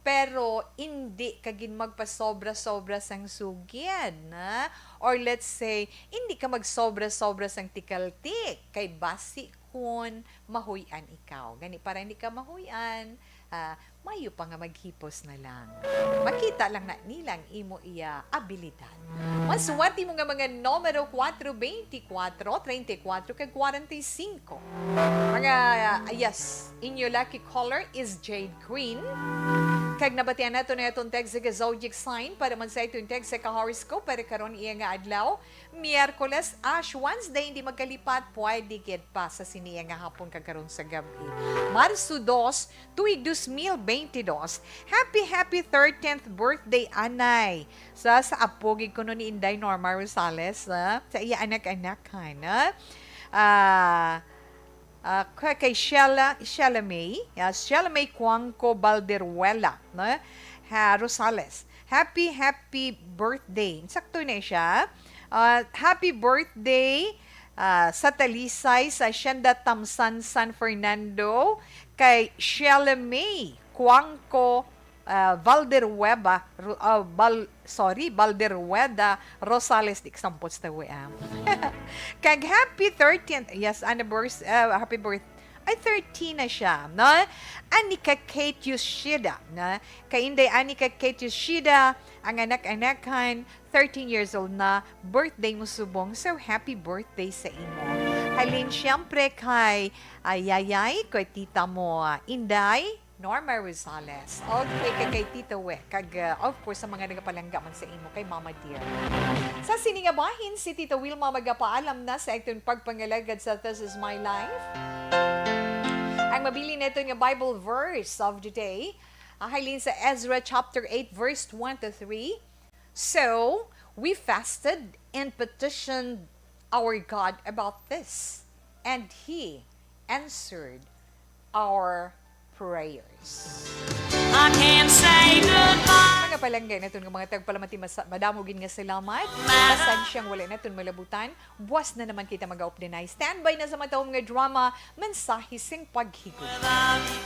Pero hindi kagin magpasobra-sobra sang sugyan, or let's say, hindi ka magsobra-sobra sang tikaltik, kay basi kun mahuyan ikaw. Gani, para hindi ka mahuyan, mayo pa nga maghipos na lang. Makita lang na nilang imo iya abilidad. Maswati mo nga mga numero 4, 24, 34, kag 45. Mga, yes, in your lucky color is jade green. Kag nabatian nato na itong text sa zodiac sign para man sa itong text sa horoscope para karon iya nga adlaw. Miyerkules, Ash Wednesday, hindi magkalipat, pwede gid pa sa siniya nga hapon kagkaroon sa gabi. Marso 2, tuig 2022. Happy 13th birthday, Anay. Sa apogig ko no ni Inday Norma Rosales, sa iya anak-anak, ha? Kay Sheila May Cuangco Balderuela, no? Rosales. Happy birthday. Sakto na siya. Happy birthday sa Talisay, sa Hacienda Tamsan, San Fernando, kay Sheila May Cuangco Balderueda Rosales, di kasampot sa Kag happy 13th, yes, anniversary, happy birthday. Ay, 13 na siya, no? Anika Kate Yoshida, no? Kay Inday Anika Kate Yoshida, ang anak-anakan, 13 years old na, birthday mo subong, so happy birthday sa imo. Halin, siyempre kay Yayay, kay tita mo, Inday Norma Rosales. Okay, kay Tita We. Of course, sa mga nagapalangga man sa imo, kay Mama Dear. Sa siningabahin, si Tita Wilma magapaalam na sa itong pagpangalagad sa This Is My Life. Ang mabili nito nga Bible verse of the day, halin sa Ezra chapter 8, verse 1 to 3. So, we fasted and petitioned our God about this, and He answered our prayers. I can't say goodbye. Mga palanggay na ito ng mga tagpalamati madamogin nga salamat. Basan siyang wala na ito malabutan. Buwas na naman kita mag-updenay. Standby na sa matawang nga drama, mensahe sing paghigot.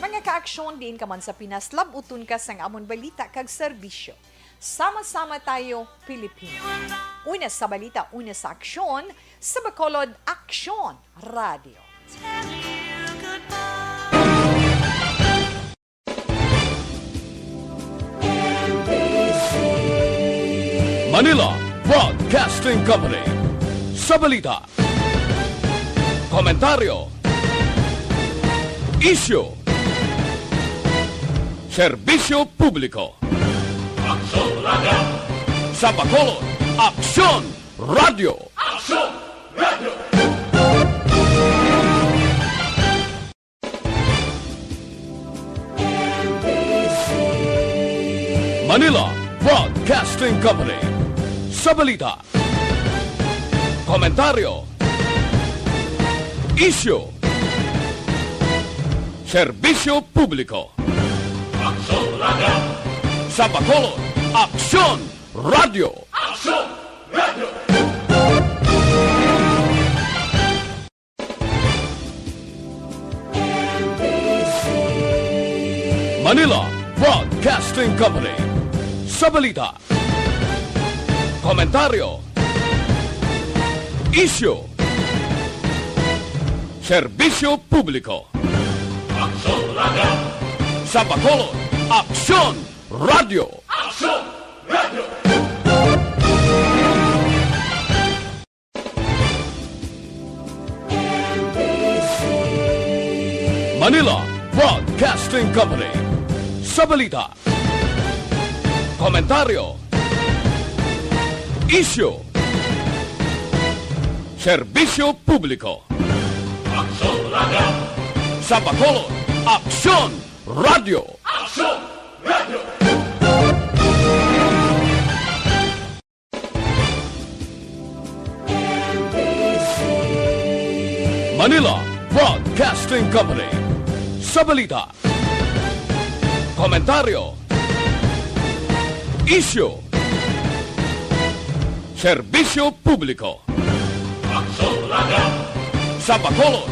Mga ka-aksyon din ka man sa Pinas, labuton ka sang amon balita kag serbisyo. Sama-sama tayo, Pilipino. Una sa balita, una sa aksyon, sa Bacolod Aksyon Radio. Manila Broadcasting Company. Sa balita, komentaryo, isyu, serbisyo publiko. Aksyon Radio. Sa Bacolod, Aksyon Radio. Aksyon Radio. Manila Broadcasting Company. Sa balita, komentaryo, isyu, serbisyo publiko. Aksyon Radio. Sa Bacolod, Aksyon Radio. Aksyon Radio. Manila Broadcasting Company. Sa balita, komentaryo, isyu, serbisyo publiko. Aksyon Radio. Sa Bacolod, Aksyon Radio. Aksyon Radio. Manila Broadcasting Company. Sa balita, komentaryo, isyu, serbisyo publiko. Aksyon Radio. Sa Bacolod, Aksyon Radio. Aksyon Radio. Manila Broadcasting Company. Sa balita, komentaryo, isyu, serbisyo publiko. Aksyon Radio. Sa Bacolod,